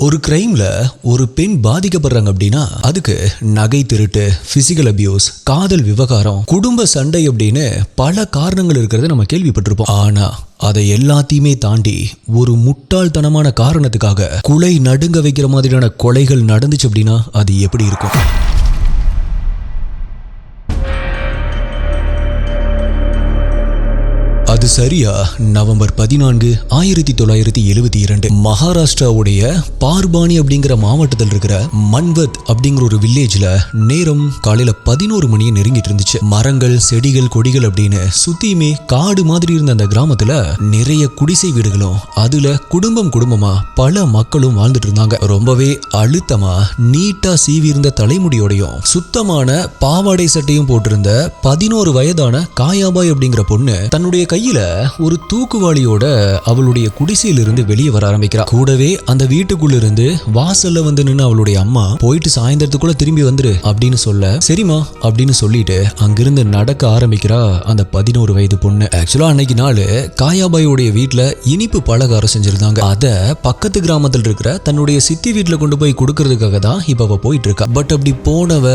ஒரு கிரைம்ல ஒரு பெண் பாதிக்கப்படுறாங்க அப்படின்னா அதுக்கு நகை திருட்டு, பிசிக்கல் அபியூஸ், காதல் விவகாரம், குடும்ப சண்டை அப்படின்னு பல காரணங்கள் இருக்கிறத நம்ம கேள்விப்பட்டிருப்போம். ஆனா அதை எல்லாத்தையுமே தாண்டி ஒரு முட்டாள்தனமான காரணத்துக்காக குலை நடுங்க வைக்கிற மாதிரியான கொலைகள் நடந்துச்சு அப்படின்னா அது எப்படி இருக்கும்? அது சரியா நவம்பர் 14, 1972 மகாராஷ்டிராவுடைய பார்பானி அப்படிங்கிற மாவட்டத்தில் இருக்கிற மன்வத் அப்படிங்கிற ஒரு வில்லேஜ்ல நேரம் காலையில 11 மணியை நெருங்கிட்டு இருந்துச்சு. மரங்கள், செடிகள், கொடிகள் அப்படின்னு சுத்தியுமே காடு மாதிரி இருந்த அந்த கிராமத்துல நிறைய குடிசை வீடுகளும் அதுல குடும்பமா பல மக்களும் வாழ்ந்துட்டு இருந்தாங்க. ரொம்பவே அழுத்தமா நீட்டா சீவி இருந்த தலைமுடியோடையும் சுத்தமான பாவாடை சட்டையும் போட்டிருந்த 11 வயதான காயாபாய் அப்படிங்கிற பொண்ணு தன்னுடைய கையில ஒரு தூக்குவாளியோட அவளுடைய குடிசையிலிருந்து வெளியே வர ஆரம்பிக்கிறா. கூடவே அந்த வீட்டுக்குள்ள இருந்து வாசல்ல வந்து நின்று அவளுடைய அம்மா போயிட்டு சாயந்தரத்துக்குள்ள திரும்பி வந்துரு அப்படின்னு சொல்ல, சரிமா அப்படின்னு சொல்லிட்டு அங்கிருந்து நடக்க ஆரம்பிக்கிறா அந்த 11 வயது பொண்ணு. ஆக்சுவலா அன்னைக்கு நாள் காயாபாயோடைய வீட்டுல இனிப்பு பலகாரம் செஞ்சிருந்தாங்க. அத பக்கத்து கிராமத்தில் இருக்கிற தன்னுடைய சித்தி வீட்டுல கொண்டு போய் கொடுக்கறதுக்காக தான் இப்ப அவ போயிட்டு இருக்கா. பட் அப்படி போனவ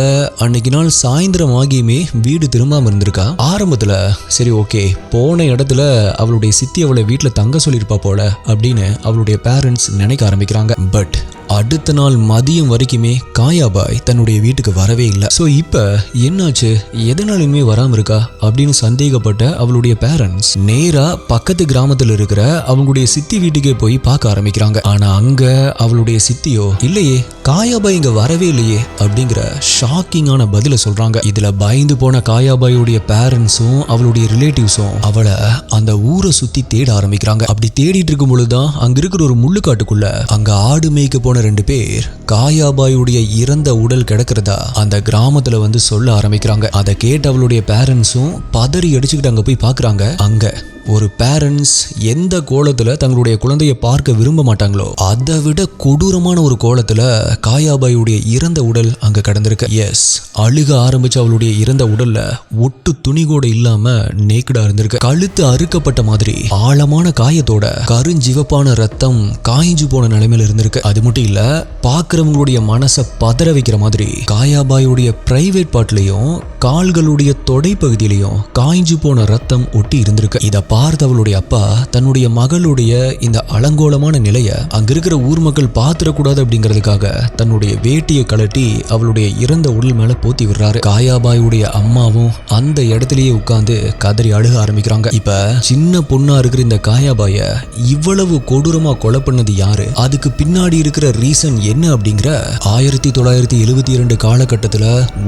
அன்னைக்கு நாள் சாயந்தரம் ஆகியுமே வீடு திரும்பாம இருந்திருக்கா. ஆரம்பத்துல சரி ஓகே, போன இடத்துல அவளுடைய சித்தி அவளை வீட்டுல தங்க சொல்லிருப்பா போல அப்படின்னு அவளுடைய பேரண்ட்ஸ் நினைக்க ஆரம்பிக்கிறாங்க. பட் அடுத்த நாள் மதியம் வரைக்குமே காயாபாய் தன்னுடைய வீட்டுக்கு வரவே இல்லை. ஸோ இப்போ என்னாச்சு, எதனாலுமே வராம இருக்கா அப்படின்னு சந்தேகப்பட்ட அவளுடைய பேரண்ட்ஸ் நேரா பக்கத்து கிராமத்தில் இருக்கிற அவங்களுடைய சித்தி வீட்டுக்கே போய் பார்க்க ஆரம்பிக்கிறாங்க. ஆனா அங்க அவளுடைய சித்தியோ இல்லையே, காயாபாய் இங்க வரவே இல்லையே அப்படிங்கிற ஷாக்கிங்கான பதில சொல்றாங்க. இதுல பயந்து போன காயாபாயோடைய பேரண்ட்ஸும் அவளுடைய ரிலேட்டிவ்ஸும் அவளை அந்த ஊரை சுத்தி தேட ஆரம்பிக்கிறாங்க. அப்படி தேடிட்டு இருக்கும் பொழுதுதான் அங்க இருக்கிற ஒரு முள்ளுக்காட்டுக்குள்ள அங்க ஆடு மேய்க்க போன 2 பேர் காயாபாயுடைய இறந்த உடல் கிடக்கிறதா அந்த கிராமத்துல வந்து சொல்ல ஆரம்பிக்கிறாங்க. அதை கேட்டு அவளுடைய பேரண்ட்ஸும் பதறி அடிச்சுக்கிட்டு அங்க போய் பாக்குறாங்க. அங்க ஒரு பேரண்ட்ஸ் எந்த கோலத்துல தங்களுடைய குழந்தைய பார்க்க விரும்ப மாட்டாங்களோ அதை விட கொடூரமான ஒரு கோலத்துல காயாபாயுடைய இறந்த உடல் அங்க கடந்திருக்கு. எஸ், அழுக ஆரம்பிச்ச அவளுடைய இறந்த உடல்ல ஒட்டு துணி கூட இல்லாம நேக்கடா இருந்திருக்கு. கழுத்து அறுக்கப்பட்ட மாதிரி ஆழமான காயத்தோட கருஞ்சிவப்பான ரத்தம் காய்ஞ்சு போன நிலைமையில இருந்திருக்கு. அது மட்டும் இல்ல, பாக்குறவங்களுடைய மனசை பதற வைக்கிற மாதிரி காயாபாயுடைய பிரைவேட் பார்ட்லயும் கால்களுடைய தொடை பகுதியிலையும் காய்ஞ்சு போன ரத்தம் ஒட்டி இருந்திருக்கு. இத பார்த்து அவளுடைய அப்பா தன்னுடைய மகளுடைய இந்த அலங்கோலமான நிலைய அங்க இருக்கிற ஊர் மக்கள் பாத்திரக்கூடாது அப்படிங்கிறதுக்காக தன்னுடைய வேட்டியை கழட்டி அவளுடைய இறந்த உடல் மேல போத்தி விடுறாரு. காயாபாயுடைய அம்மாவும் அந்த இடத்திலேயே உட்கார்ந்து கதறி அழுக ஆரம்பிக்கிறாங்க. இப்ப சின்ன பொண்ணா இருக்கிற இந்த காயாபாய இவ்வளவு கொடூரமா கொலை பண்ணது யாரு, அதுக்கு பின்னாடி இருக்கிற ரீசன் என்ன அப்படிங்கிற 1972 காலகட்டத்துல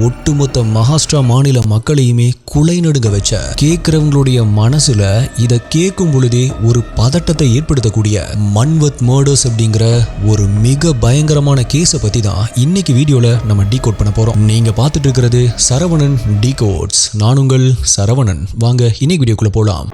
ஒட்டுமொத்த மகாராஷ்டிரா மாநில மக்களையுமே குலை நடுங்க வச்ச, கேட்கிறவங்களுடைய மனசுல இதை கேட்கும் பொழுதே ஒரு பதட்டத்தை ஏற்படுத்தக்கூடிய மன்வத் மர்டர்ஸ் அப்படிங்கிற ஒரு மிக பயங்கரமான கேஸை பத்தி தான் இன்னைக்கு வீடியோல நம்ம டீகோட் பண்ண போறோம். நீங்க பார்த்துட்டு இருக்கிறது சரவணன் டீகோட்ஸ். நான் உங்கள் சரவணன். வாங்க இன்னைக்கு வீடியோக்குள்ள போலாம்.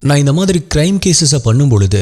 நான் இந்த மாதிரி கிரைம் கேசஸை பண்ணும் பொழுது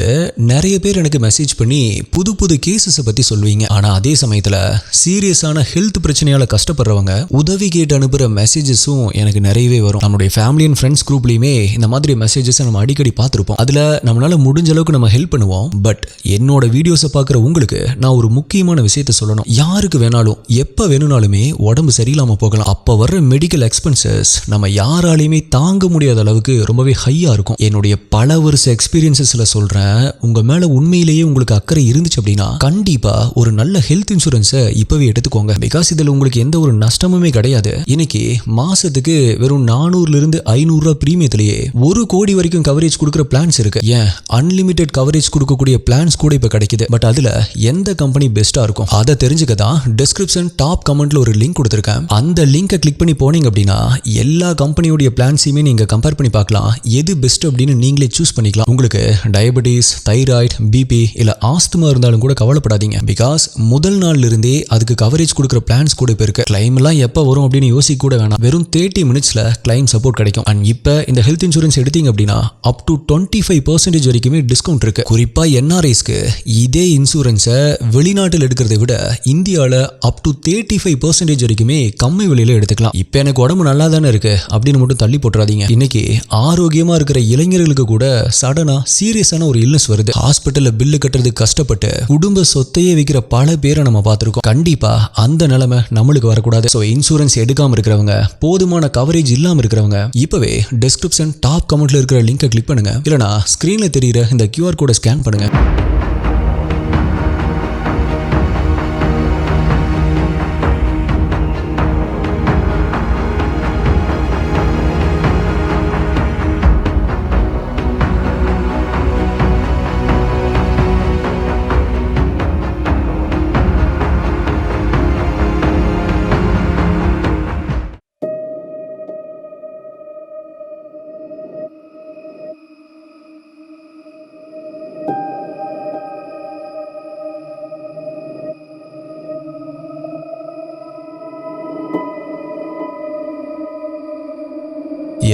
நிறைய பேர் எனக்கு மெசேஜ் பண்ணி புது புது கேசஸை பற்றி சொல்லுவீங்க. ஆனால் அதே சமயத்தில் சீரியஸான ஹெல்த் பிரச்சனையால் கஷ்டப்படுறவங்க உதவி கேட்டு அனுப்புகிற மெசேஜஸும் எனக்கு நிறையவே வரும். நம்மளுடைய ஃபேமிலி அண்ட் ஃப்ரெண்ட்ஸ் குரூப்லேயுமே இந்த மாதிரி மெசேஜஸை நம்ம அடிக்கடி பார்த்துருப்போம். அதில் நம்மளால் முடிஞ்ச அளவுக்கு நம்ம ஹெல்ப் பண்ணுவோம். பட் என்னோட வீடியோஸை பார்க்குற உங்களுக்கு நான் ஒரு முக்கியமான விஷயத்த சொல்லணும். யாருக்கு வேணாலும் எப்போ வேணும்னாலுமே உடம்பு சரியில்லாமல் போகலாம். அப்போ வர்ற மெடிக்கல் எக்ஸ்பென்சஸ் நம்ம யாராலையுமே தாங்க முடியாத அளவுக்கு ரொம்பவே ஹையாக இருக்கும். என்னுடைய பல வருஷ எக்ஸ்பீரியன்சஸ்ல சொல்றேன், உங்க மேல உண்மையிலேயே உங்களுக்கு அக்கறை இருந்துச்சு அப்படின்னா கண்டிப்பா ஒரு நல்ல ஹெல்த் இன்சூரன்ஸை இப்பவே எடுத்துக்கோங்க. பிகாஸ் இதுல உங்களுக்கு எந்த ஒரு நஷ்டமுமே கிடையாது. இன்னைக்கு மாசத்துக்கு வெறும் 400 இருந்து 500 ரூபாய் பிரீமியத்திலேயே 1 கோடி வரைக்கும் கவரேஜ் கொடுக்குற பிளான்ஸ் இருக்கு. ஏன் அன்லிமிட்டெட் கவரேஜ் கொடுக்கக்கூடிய பிளான்ஸ் கூட இப்ப கிடைக்குது. பட் அதுல எந்த கம்பெனி பெஸ்டா இருக்கும் அதை தெரிஞ்சுக்க தான் டிஸ்கிரிப்ஷன் டாப் கமெண்ட்ல ஒரு லிங்க் கொடுத்திருக்கேன். அந்த லிங்கை கிளிக் பண்ணி போனீங்க அப்படின்னா எல்லா கம்பெனியோட பிளான்ஸையுமே நீங்க கம்பேர் பண்ணி பார்க்கலாம். எது பெஸ்ட் அப்படின்னு நீங்களே சூஸ் பண்ணிக்கலாம். உங்களுக்கு டயபெட்டிஸ், தைராய்டு, பிபி இல்ல ஆஸ்துமா இருந்தாலும் கூட கவலைப்படாதீங்க. பிகாஸ் முதல் நாள்ல இருந்தே அதுக்கு கவரேஜ் கொடுக்குற பிளான்ஸ் கூட இப்ப இருக்கு. கிளைம் எல்லாம் எப்ப வரும் அப்படின்னு யோசிக்க கூட வேணாம். வெறும் 30 மினிட்ஸ்ல கிளைம் சப்போர்ட் கிடைக்கும். அண்ட் இப்ப இந்த ஹெல்த் இன்சூரன்ஸ் எடுத்தீங்க அப்படின்னா அப் டு 25% வரைக்குமே டிஸ்கவுண்ட் இருக்கு. குறிப்பா என்ஆர்ஐஸ்க்கு இதே இன்சூரன்ஸை வெளிநாட்டில் எடுக்கிறத விட இந்தியாவில் அப் டு 35% வரைக்குமே கம்மி விலையில எடுத்துக்கலாம். இப்ப எனக்கு உடம்பு நல்லா தானே இருக்கு அப்படின்னு மட்டும் தள்ளி போட்டுறாதீங்க. இன்னைக்கு ஆரோக்கியமா இருக்கிற இளைஞர்களுக்கு கூட சடனா சீரியஸான ஒரு இல்னஸ் வருது. ஹாஸ்பிட்டல்ல பில்லு கட்டுறதுக்கு கஷ்டப்பட்டு குடும்ப சொத்தையே வைக்கிற பல பேரை நம்ம பார்த்திருக்கோம். கண்டிப்பா அந்த நிலைமை நம்மளுக்கு வரக்கூடாது. ஸோ இன்சூரன்ஸ் எடுக்காம இருக்கிறவங்க, போதுமான கவரேஜ் இல்லாம இருக்கிறவங்க இப்பவே டிஸ்கிரிப்ஷன் டாப் கமெண்ட்ல இருக்கிற லிங்கை கிளிக் பண்ணுங்க. இல்லனா ஸ்கிரீன்ல தெரியுற இந்த QR கோடை ஸ்கேன் பண்ணுங்க.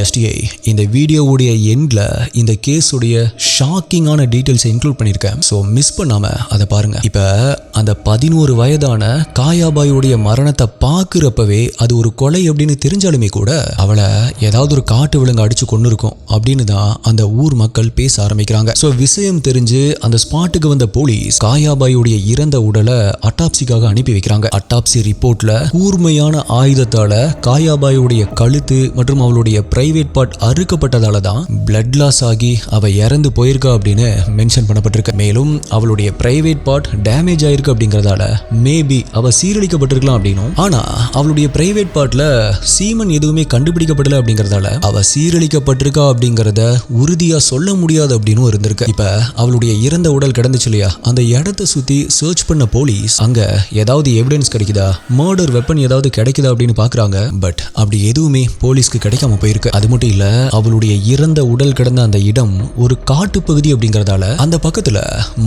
STI இந்த வீடியோவுடைய எண்ட்ல இந்த கேஸுடைய ஷாக்கிங்கான டீடைல்ஸை இன்க்ளூட் பண்ணியிருக்கேன். ஸோ மிஸ் பண்ணாம அதை பாருங்க. இப்போ அந்த 11 வயதான காயாபாயுடைய மரணத்தை பார்க்குறப்பவே அது ஒரு கொலை அப்படின்னு தெரிஞ்சாலுமே கூட அவளை ஏதாவது ஒரு காட்டு விலங்கு அடிச்சு கொண்டு இருக்கும் அப்படின்னு தான் அந்த ஊர் மக்கள் பேச ஆரம்பிக்கிறாங்க. ஸோ விஷயம் தெரிஞ்சு அந்த ஸ்பாட்டுக்கு வந்த போலீஸ் காயாபாயுடைய இறந்த உடலை அட்டாப்சிக்காக அனுப்பி வைக்கிறாங்க. அட்டாப்சி ரிப்போர்ட்ல கூர்மையான ஆயுதத்தால காயாபாயுடைய கழுத்து மற்றும் அவளுடைய பிரைவேட் பார்ட் அறுக்கப்பட்டதால தான் பிளட் லாஸ் ஆகி அவ இறந்து போயிருக்கா அப்படின்னு மென்ஷன் பண்ணப்பட்டிருக்கு. மேலும் அவளுடைய பிரைவேட் பார்ட் டேமேஜ் ஆயிருக்கு அப்படிங்கறதால மேபி அவ சீரழிக்கப்பட்டிருக்கலாம் அப்படின்னும், ஆனா அவளுடைய பிரைவேட் பார்ட்ல சீமன் எதுவுமே கண்டுபிடிக்கப்படல அப்படிங்கறதால அவ சீரழிக்கப்பட்டிருக்கா அப்படிங்கறத உறுதியா சொல்ல முடியாது அப்படின்னு இருந்திருக்கு. இப்ப அவளுடைய இறந்த உடல் கிடந்துச்சு இல்லையா, அந்த இடத்தை சுத்தி சர்ச் பண்ண போலீஸ் அங்க ஏதாவது எவிடன்ஸ் கிடைக்குதா, மர்டர் வெப்பன் ஏதாவது கிடைக்குதா அப்படின்னு பாக்குறாங்க. பட் அப்படி எதுவுமே போலீஸ்க்கு கிடைக்காம போயிருக்கு. அது மட்டும் இல்ல, அவளுடைய இறந்த உடல் கிடந்த அந்த இடம் ஒரு காட்டுப்பகுதி அப்படிங்கறதால அந்த பக்கத்துல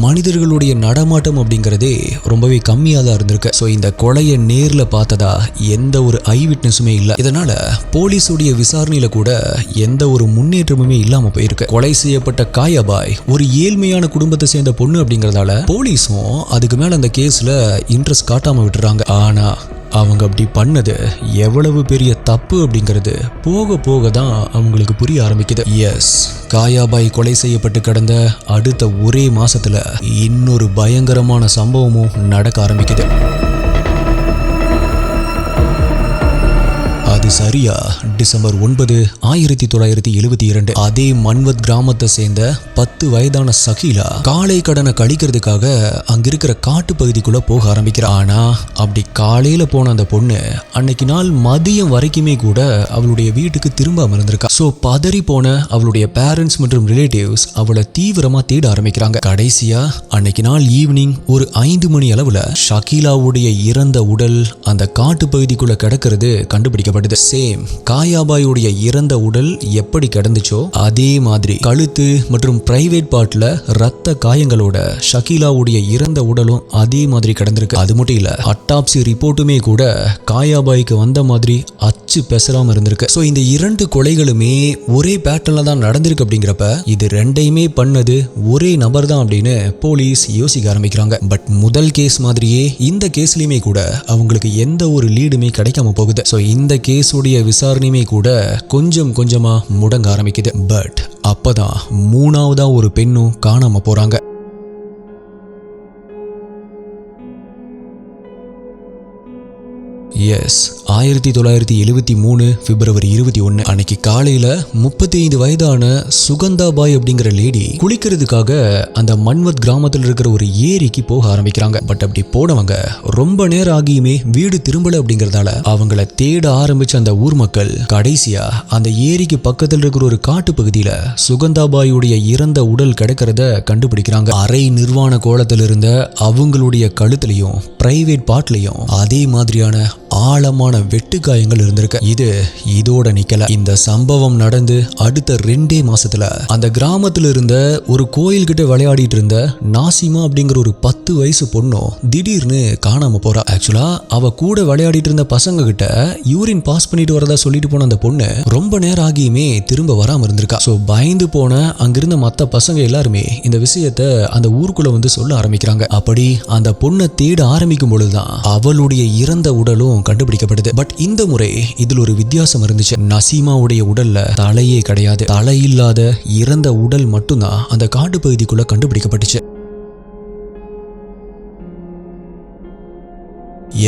மனிதர்களுடைய நடமாட்டம் அப்படிங்கறதே ரொம்பவே கம்மியா தான் இருந்திருக்கு. சோ இந்த கொலையை நேர்ல பார்த்ததா எந்த ஒரு ஐ விட்னஸுமே இல்ல. இதனால போலீஸுடைய விசாரணையில கூட எந்த ஒரு முன்னேற்றமுமே இல்லாம போயிருக்கு. கொலை செய்யப்பட்ட காயாபாய் ஒரு ஏழ்மையான குடும்பத்தை சேர்ந்த பொண்ணு அப்படிங்கறதால போலீஸும் அதுக்கு மேல அந்த கேஸ்ல இன்ட்ரெஸ்ட் காட்டாம விட்டுறாங்க. ஆனா அவங்க அப்படி பண்ணது எவ்வளவு பெரிய தப்பு அப்படிங்கிறது போக போக தான் அவங்களுக்கு புரிய ஆரம்பிக்குது. எஸ், காயாபாய் கொலை செய்யப்பட்டு கிடந்த அடுத்த ஒரே மாசத்துல இன்னொரு பயங்கரமான சம்பவமும் நடக்க ஆரம்பிக்குது. அது சரியா டிசம்பர் 9, 1972 அதே மன்வத் கிராமத்தை சேர்ந்த 10 வயதான சகிலா காலை கடனை கழிக்கிறதுக்காக அங்க இருக்கிற காட்டு பகுதிக்குள்ள போக ஆரம்பிக்கிறா. ஆனா அப்படி காலையில போன அந்த பொண்ணு அன்னைக்கு நாள் மதியம் வரைக்குமே கூட அவளுடைய வீட்டுக்கு திரும்பாம இருந்திருக்கா. சோ பதறி போன அவளுடைய பேரண்ட்ஸ் மற்றும் ரிலேட்டிவ்ஸ் அவளை தீவிரமா தேட ஆரம்பிக்கிறாங்க. கடைசியா அன்னைக்கு நாள் ஈவினிங் ஒரு 5 மணி அளவுல ஷகிலாவுடைய இறந்த உடல் அந்த காட்டு பகுதிக்குள்ள கிடக்கிறது கண்டுபிடிக்கப்பட்டது. சேம் காயாபாயுடைய இறந்த உடல் எப்படி கிடந்துச்சோ அதே மாதிரி கழுத்து மற்றும் பிரைவேட் பார்ட்ல ரத்த காயங்களோட ஷகிலாவுடைய இறந்த உடலும் அதே மாதிரி கிடந்திருக்கு. அது மட்டும் இல்ல, அட்டாப்சி ரிப்போர்ட்டுமே கூட காயாபாய்க்கு வந்த மாதிரி அச்சு பெசராம இருந்திருக்கு. சோ இந்த 2 கொலைகளுமே ஒரே பேட்டர்ன்ல தான் நடந்திருக்கு. அப்படிங்கிறப்ப இது ரெண்டையுமே பண்ணது ஒரே நபர் தான் அப்படின்னு போலீஸ் யோசிக்க ஆரம்பிக்கிறாங்க. பட் முதல் கேஸ் மாதிரியே இந்த கேஸ்லயுமே கூட அவங்களுக்கு எந்த ஒரு லீடுமே கிடைக்காம போகுது. சோ இந்த கேஸுடைய விசாரணையுமே கூட கொஞ்சம் கொஞ்சமா முடங்க ஆரம்பிக்குது. பட் அப்பதான் 3ஆவதா ஒரு பெண்ணும் காணாம போறாங்க. எஸ், 1973 பிப்ரவரி 21 அன்னைக்கு காலையில 35 வயதான சுகந்தாபாய் அப்படிங்கிற லேடி குளிக்கிறதுக்காக அந்த மன்வத் கிராமத்தில் இருக்கிற ஒரு ஏரிக்கு போக ஆரம்பிக்கிறாங்க. பட் அப்படி போனவங்க ரொம்ப நேரம் ஆகியுமே வீடு திரும்பல அப்படிங்கறதால அவங்கள தேட ஆரம்பிச்ச அந்த ஊர் மக்கள் கடைசியா அந்த ஏரிக்கு பக்கத்தில் இருக்கிற ஒரு காட்டு பகுதியில சுகந்தாபாயுடைய இறந்த உடல் கிடக்கிறத கண்டுபிடிக்கிறாங்க. அரை நிர்வாண கோலத்தில் இருந்த அவங்களுடைய கழுத்திலையும் பிரைவேட் பார்ட்லயும் அதே மாதிரியான ஆழமான வெட்டுக்காயங்கள் இருந்திருக்கு. இதோட நிக்கல. இந்த சம்பவம் நடந்து அடுத்த 2 மாசத்துல அந்த கிராமத்துல இருந்த ஒரு கோயில் கிட்ட விளையாடிட்டு இருந்த நாசிமா அப்படிங்கிற ஒரு 10 வயசு பொண்ணும் திடீர்னு காணாம போறா. ஆக்சுவலா அவ கூட விளையாடிட்டு இருந்த பசங்க கிட்ட யூரின் பாஸ் பண்ணிட்டு வரதா சொல்லிட்டு போன அந்த பொண்ணு ரொம்ப நேரம் ஆகியுமே திரும்ப வராம இருந்திருக்கா. சோ பயந்து போன அங்கிருந்த மத்த பசங்க எல்லாருமே இந்த விஷயத்த அந்த ஊருக்குள்ள வந்து சொல்ல ஆரம்பிக்கிறாங்க. அப்படி அந்த பொண்ணை தேட ஆரம்பிக்கும் பொழுதுதான் அவளுடைய இறந்த உடலும் கண்டுபிடிக்கப்படுது. பட் இந்த முறை இதில் ஒரு வித்தியாசம் இருந்துச்சு. நசீமாவுடைய உடல்ல தலையே கிடையாது. தலை இல்லாத இறந்த உடல் மட்டும்தான் அந்த காட்டு பகுதிக்குள்ள கண்டுபிடிக்கப்பட்டுச்சு.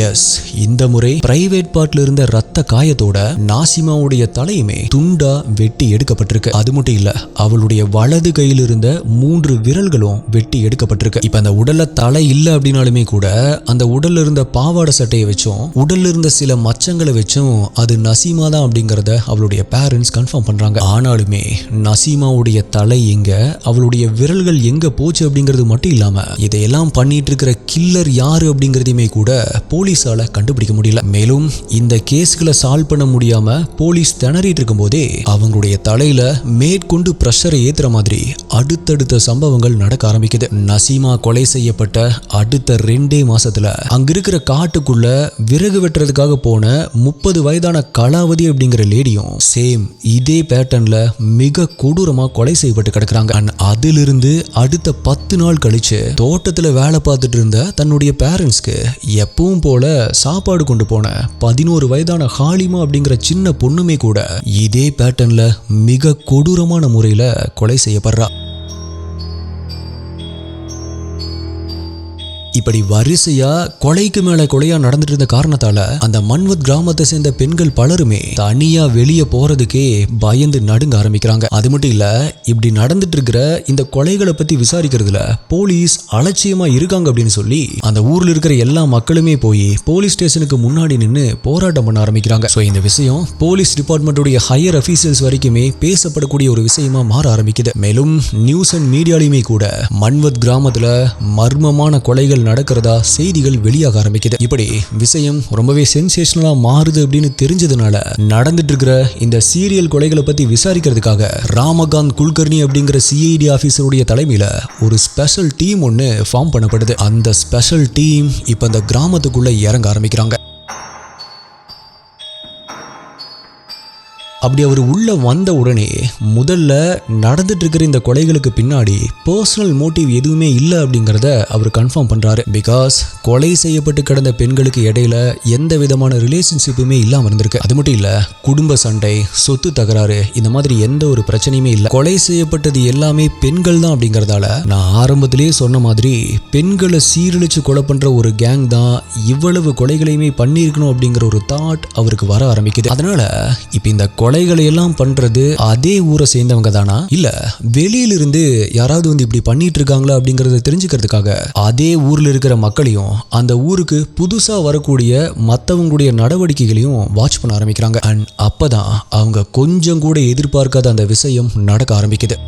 எஸ், இந்த முறை பிரைவேட் பார்ட்ல இருந்த ரத்த காயத்தோட நாசிமாவுடைய தலையுமே துண்டா வெட்டி எடுக்கப்பட்டிருக்கு. அது மட்டும் இல்ல, அவளுடைய வலது கையில் இருந்த 3 விரல்களும் வெட்டி எடுக்கப்பட்டிருக்கு. இப்ப அந்த உடல்ல தலை இல்ல அப்படின்னாலுமே கூட அந்த உடல்ல இருந்த பாவாடை சட்டையை வச்சும் உடல்ல இருந்த சில மச்சங்களை வச்சும் அது நசீமா தான் அப்படிங்கறத அவளுடைய பேரண்ட்ஸ் கன்ஃபார்ம் பண்றாங்க. ஆனாலுமே நசீமாவுடைய தலை எங்க, அவளுடைய விரல்கள் எங்க போச்சு அப்படிங்கிறது மட்டும் இல்லாம இதையெல்லாம் பண்ணிட்டு இருக்கிற கில்லர் யாரு அப்படிங்கறதையுமே கூட போலீஸால கண்டுபிடிக்க முடியல. மேலும் இந்த கேஸ்களை சால்வ் பண்ண முடியாம போலீஸ் திணறிட்டு இருக்கும் போதே அவங்களுடைய தலையில மேற்கொண்டு பிரஷரை ஏத்துற மாதிரி அடுத்தடுத்த சம்பவங்கள் நடக்க ஆரம்பிக்குது. நசீமா கொலை செய்யப்பட்ட அடுத்த 2 மாசத்துல அங்க இருக்கிற காட்டுக்குள்ள விறகு வெட்டுறதுக்காக போன 30 வயதான கலாவதி அப்படிங்கிற லேடியும் சேம் இதே பேட்டர்ன்ல மிக கொடூரமா கொலை செய்யப்பட்டு கிடக்குறாங்க. அதிலிருந்து அடுத்த 10 நாள் கழிச்சு தோட்டத்துல வேலை பார்த்துட்டு இருந்த தன்னுடைய பேரண்ட்ஸ்க்கு எப்பவும் போல சாப்பாடு கொண்டு போன 11 வயதான ஹாலிமா அப்படிங்கிற சின்ன பொண்ணுமே கூட இதே பேட்டர்ன்ல மிக கொடூரமான முறையில கொலை செய்யப்படுறா. இப்படி வரிசையா கொலைக்கு மேல கொலையா நடந்துட்டு இருந்த காரணத்தால அந்த மன்வத் கிராமத்தை சேர்ந்த பெண்கள் பலருமே தனியா வெளியே போறதுக்கே பயந்து நடுங்க ஆரம்பிக்கிறாங்க. அது மட்டும் இல்ல, இப்படி நடந்துட்டு இருக்கிற இந்த கொலைகளை பத்தி விசாரிக்கிறதுல போலீஸ் அலட்சியமா இருக்காங்க அப்படின்னு சொல்லி அந்த ஊர்ல இருக்கிற எல்லா மக்களுமே போய் போலீஸ் ஸ்டேஷனுக்கு முன்னாடி நின்று போராட்டம் பண்ண ஆரம்பிக்கிறாங்க. சோ இந்த விஷயம் போலீஸ் டிபார்ட்மெண்ட்டுடைய ஹையர் அபிஷியல்ஸ் வரைக்குமே பேசப்படக்கூடிய ஒரு விஷயமா மாற ஆரம்பிக்குது. மேலும் நியூஸ் அண்ட் மீடியாலையுமே கூட மன்வத் கிராமத்துல மர்மமான கொலைகள் நடக்கிறதா செய்திகள் வெளியாக ஆரம்பிக்குது. இப்படி விஷயம் ரொம்பவே சென்சேஷனலா மாறுது அப்படின்னு தெரிஞ்சதுனால நடந்துட்டு இருக்கிற இந்த சீரியல் கொலைகளை பத்தி விசாரிக்கிறதுக்காக ராமகாந்த் குல்கர்னி அப்படிங்கிற சிஐடி ஆபீசருடைய தலைமையில ஒரு ஸ்பெஷல் டீம் ஒன்னு ஃபார்ம் பண்ணப்படுது. அந்த ஸ்பெஷல் டீம் இப்ப இந்த கிராமத்துக்குள்ள இறங்க ஆரம்பிக்கிறாங்க. அப்படி அவர் உள்ள வந்த உடனே முதல்ல நடந்துட்டு இருக்கிற இந்த கொலைகளுக்கு பின்னாடி பர்சனல் மோட்டிவ் எதுவுமே இல்லை அப்படிங்கிறத அவர் கன்ஃபார்ம் பண்றாரு. பிகாஸ் கொலை செய்யப்பட்டு கிடந்த பெண்களுக்கு இடையில எந்த விதமான ரிலேஷன்ஷிப்புமே இல்லாம இருந்திருக்கு. அது மட்டும் இல்ல, குடும்ப சண்டை, சொத்து தகராறு, இந்த மாதிரி எந்த ஒரு பிரச்சனையுமே இல்லை. கொலை செய்யப்பட்டது எல்லாமே பெண்கள் தான் அப்படிங்கறதால நான் ஆரம்பத்திலேயே சொன்ன மாதிரி பெண்களை சீரழிச்சு கொலை பண்ற ஒரு கேங் தான் இவ்வளவு கொலைகளையுமே பண்ணியிருக்கணும் அப்படிங்கிற ஒரு தாட் அவருக்கு வர ஆரம்பிக்குது. அதனால இப்ப இந்த கொலைகளை எல்லாம் பண்றது அதே ஊரை சேர்ந்தவங்க தானா, இல்ல வெளியிலிருந்து யாராவது வந்து இப்படி பண்ணிட்டு இருக்காங்களா அப்படிங்கறத தெரிஞ்சுக்கிறதுக்காக அதே ஊர்ல இருக்கிற மக்களையும் அந்த ஊருக்கு புதுசா வரக்கூடிய மற்றவங்களுடைய நடவடிக்கைகளையும் வாட்ச் பண்ண ஆரம்பிக்கிறாங்க. அண்ட் அப்பதான் அவங்க கொஞ்சம் கூட எதிர்பார்க்காத அந்த விஷயம் நடக்க ஆரம்பிக்குது.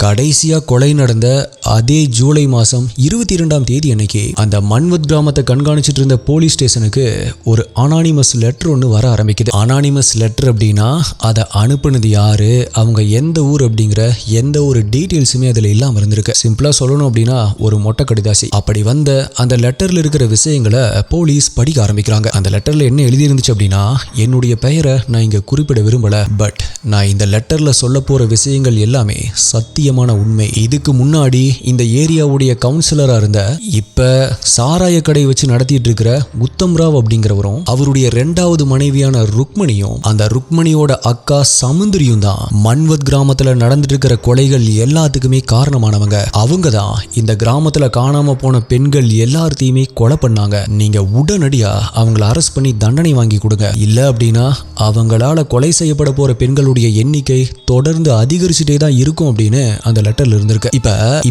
கடைசியா கொலை நடந்த அதே ஜூலை மாசம் 22ஆம் தேதி அன்னைக்கு அந்த மன்வத் கிராமத்தை கண்காணிச்சிட்டு இருந்த போலீஸ் ஸ்டேஷனுக்கு ஒரு அனானிமஸ் லெட்டர் ஒன்று வர ஆரம்பிக்குது. அனானிமஸ் லெட்டர் அப்படின்னா அதை அனுப்புனது யாரு, அவங்க எந்த ஊர் அப்படிங்கிற எந்த ஒரு டீட்டெயில்ஸுமே அதுல இல்லாம இருந்திருக்கு. சிம்பிளா சொல்லணும் அப்படின்னா ஒரு மொட்டை கடிதாசி. அப்படி வந்த அந்த லெட்டர்ல இருக்கிற விஷயங்களை போலீஸ் படிக்க ஆரம்பிக்கிறாங்க. அந்த லெட்டர்ல என்ன எழுதி இருந்துச்சு அப்படின்னா, என்னுடைய பெயரை நான் இங்க குறிப்பிட விரும்பல, பட் நான் இந்த லெட்டர்ல சொல்ல போற விஷயங்கள் எல்லாமே சத்தியமான உண்மை. இதுக்கு முன்னாடி இந்த ஏரியாவுடைய கவுன்சிலரா இருந்த இப்ப சாராய கடை வச்சு நடத்திட்டு இருக்கிற உத்தம் ராவ் அப்படிங்கிறவரும் அவருடைய 2வது மனைவியான ருக்மணியும் அந்த ருக்மணியோட அக்கா சமுந்திரியும் தான் மன்வத் கிராமத்துல நடந்துட்டு இருக்கிற கொலைகள் எல்லாத்துக்குமே காரணமானவங்க. அவங்க தான் இந்த கிராமத்துல காணாம போன பெண்கள் எல்லாத்தையுமே கொலை பண்ணாங்க. நீங்க உடனடியா அவங்களை அரெஸ்ட் பண்ணி தண்டனை வாங்கி கொடுங்க, இல்ல அப்படின்னா அவங்களால கொலை செய்யப்பட போற பெண்களுடைய எண்ணிக்கை தொடர்ந்து அதிகரிச்சுட்டே தான் இருக்கும் அப்படின்னு அந்த லெட்டர்ல இருந்திருக்கு.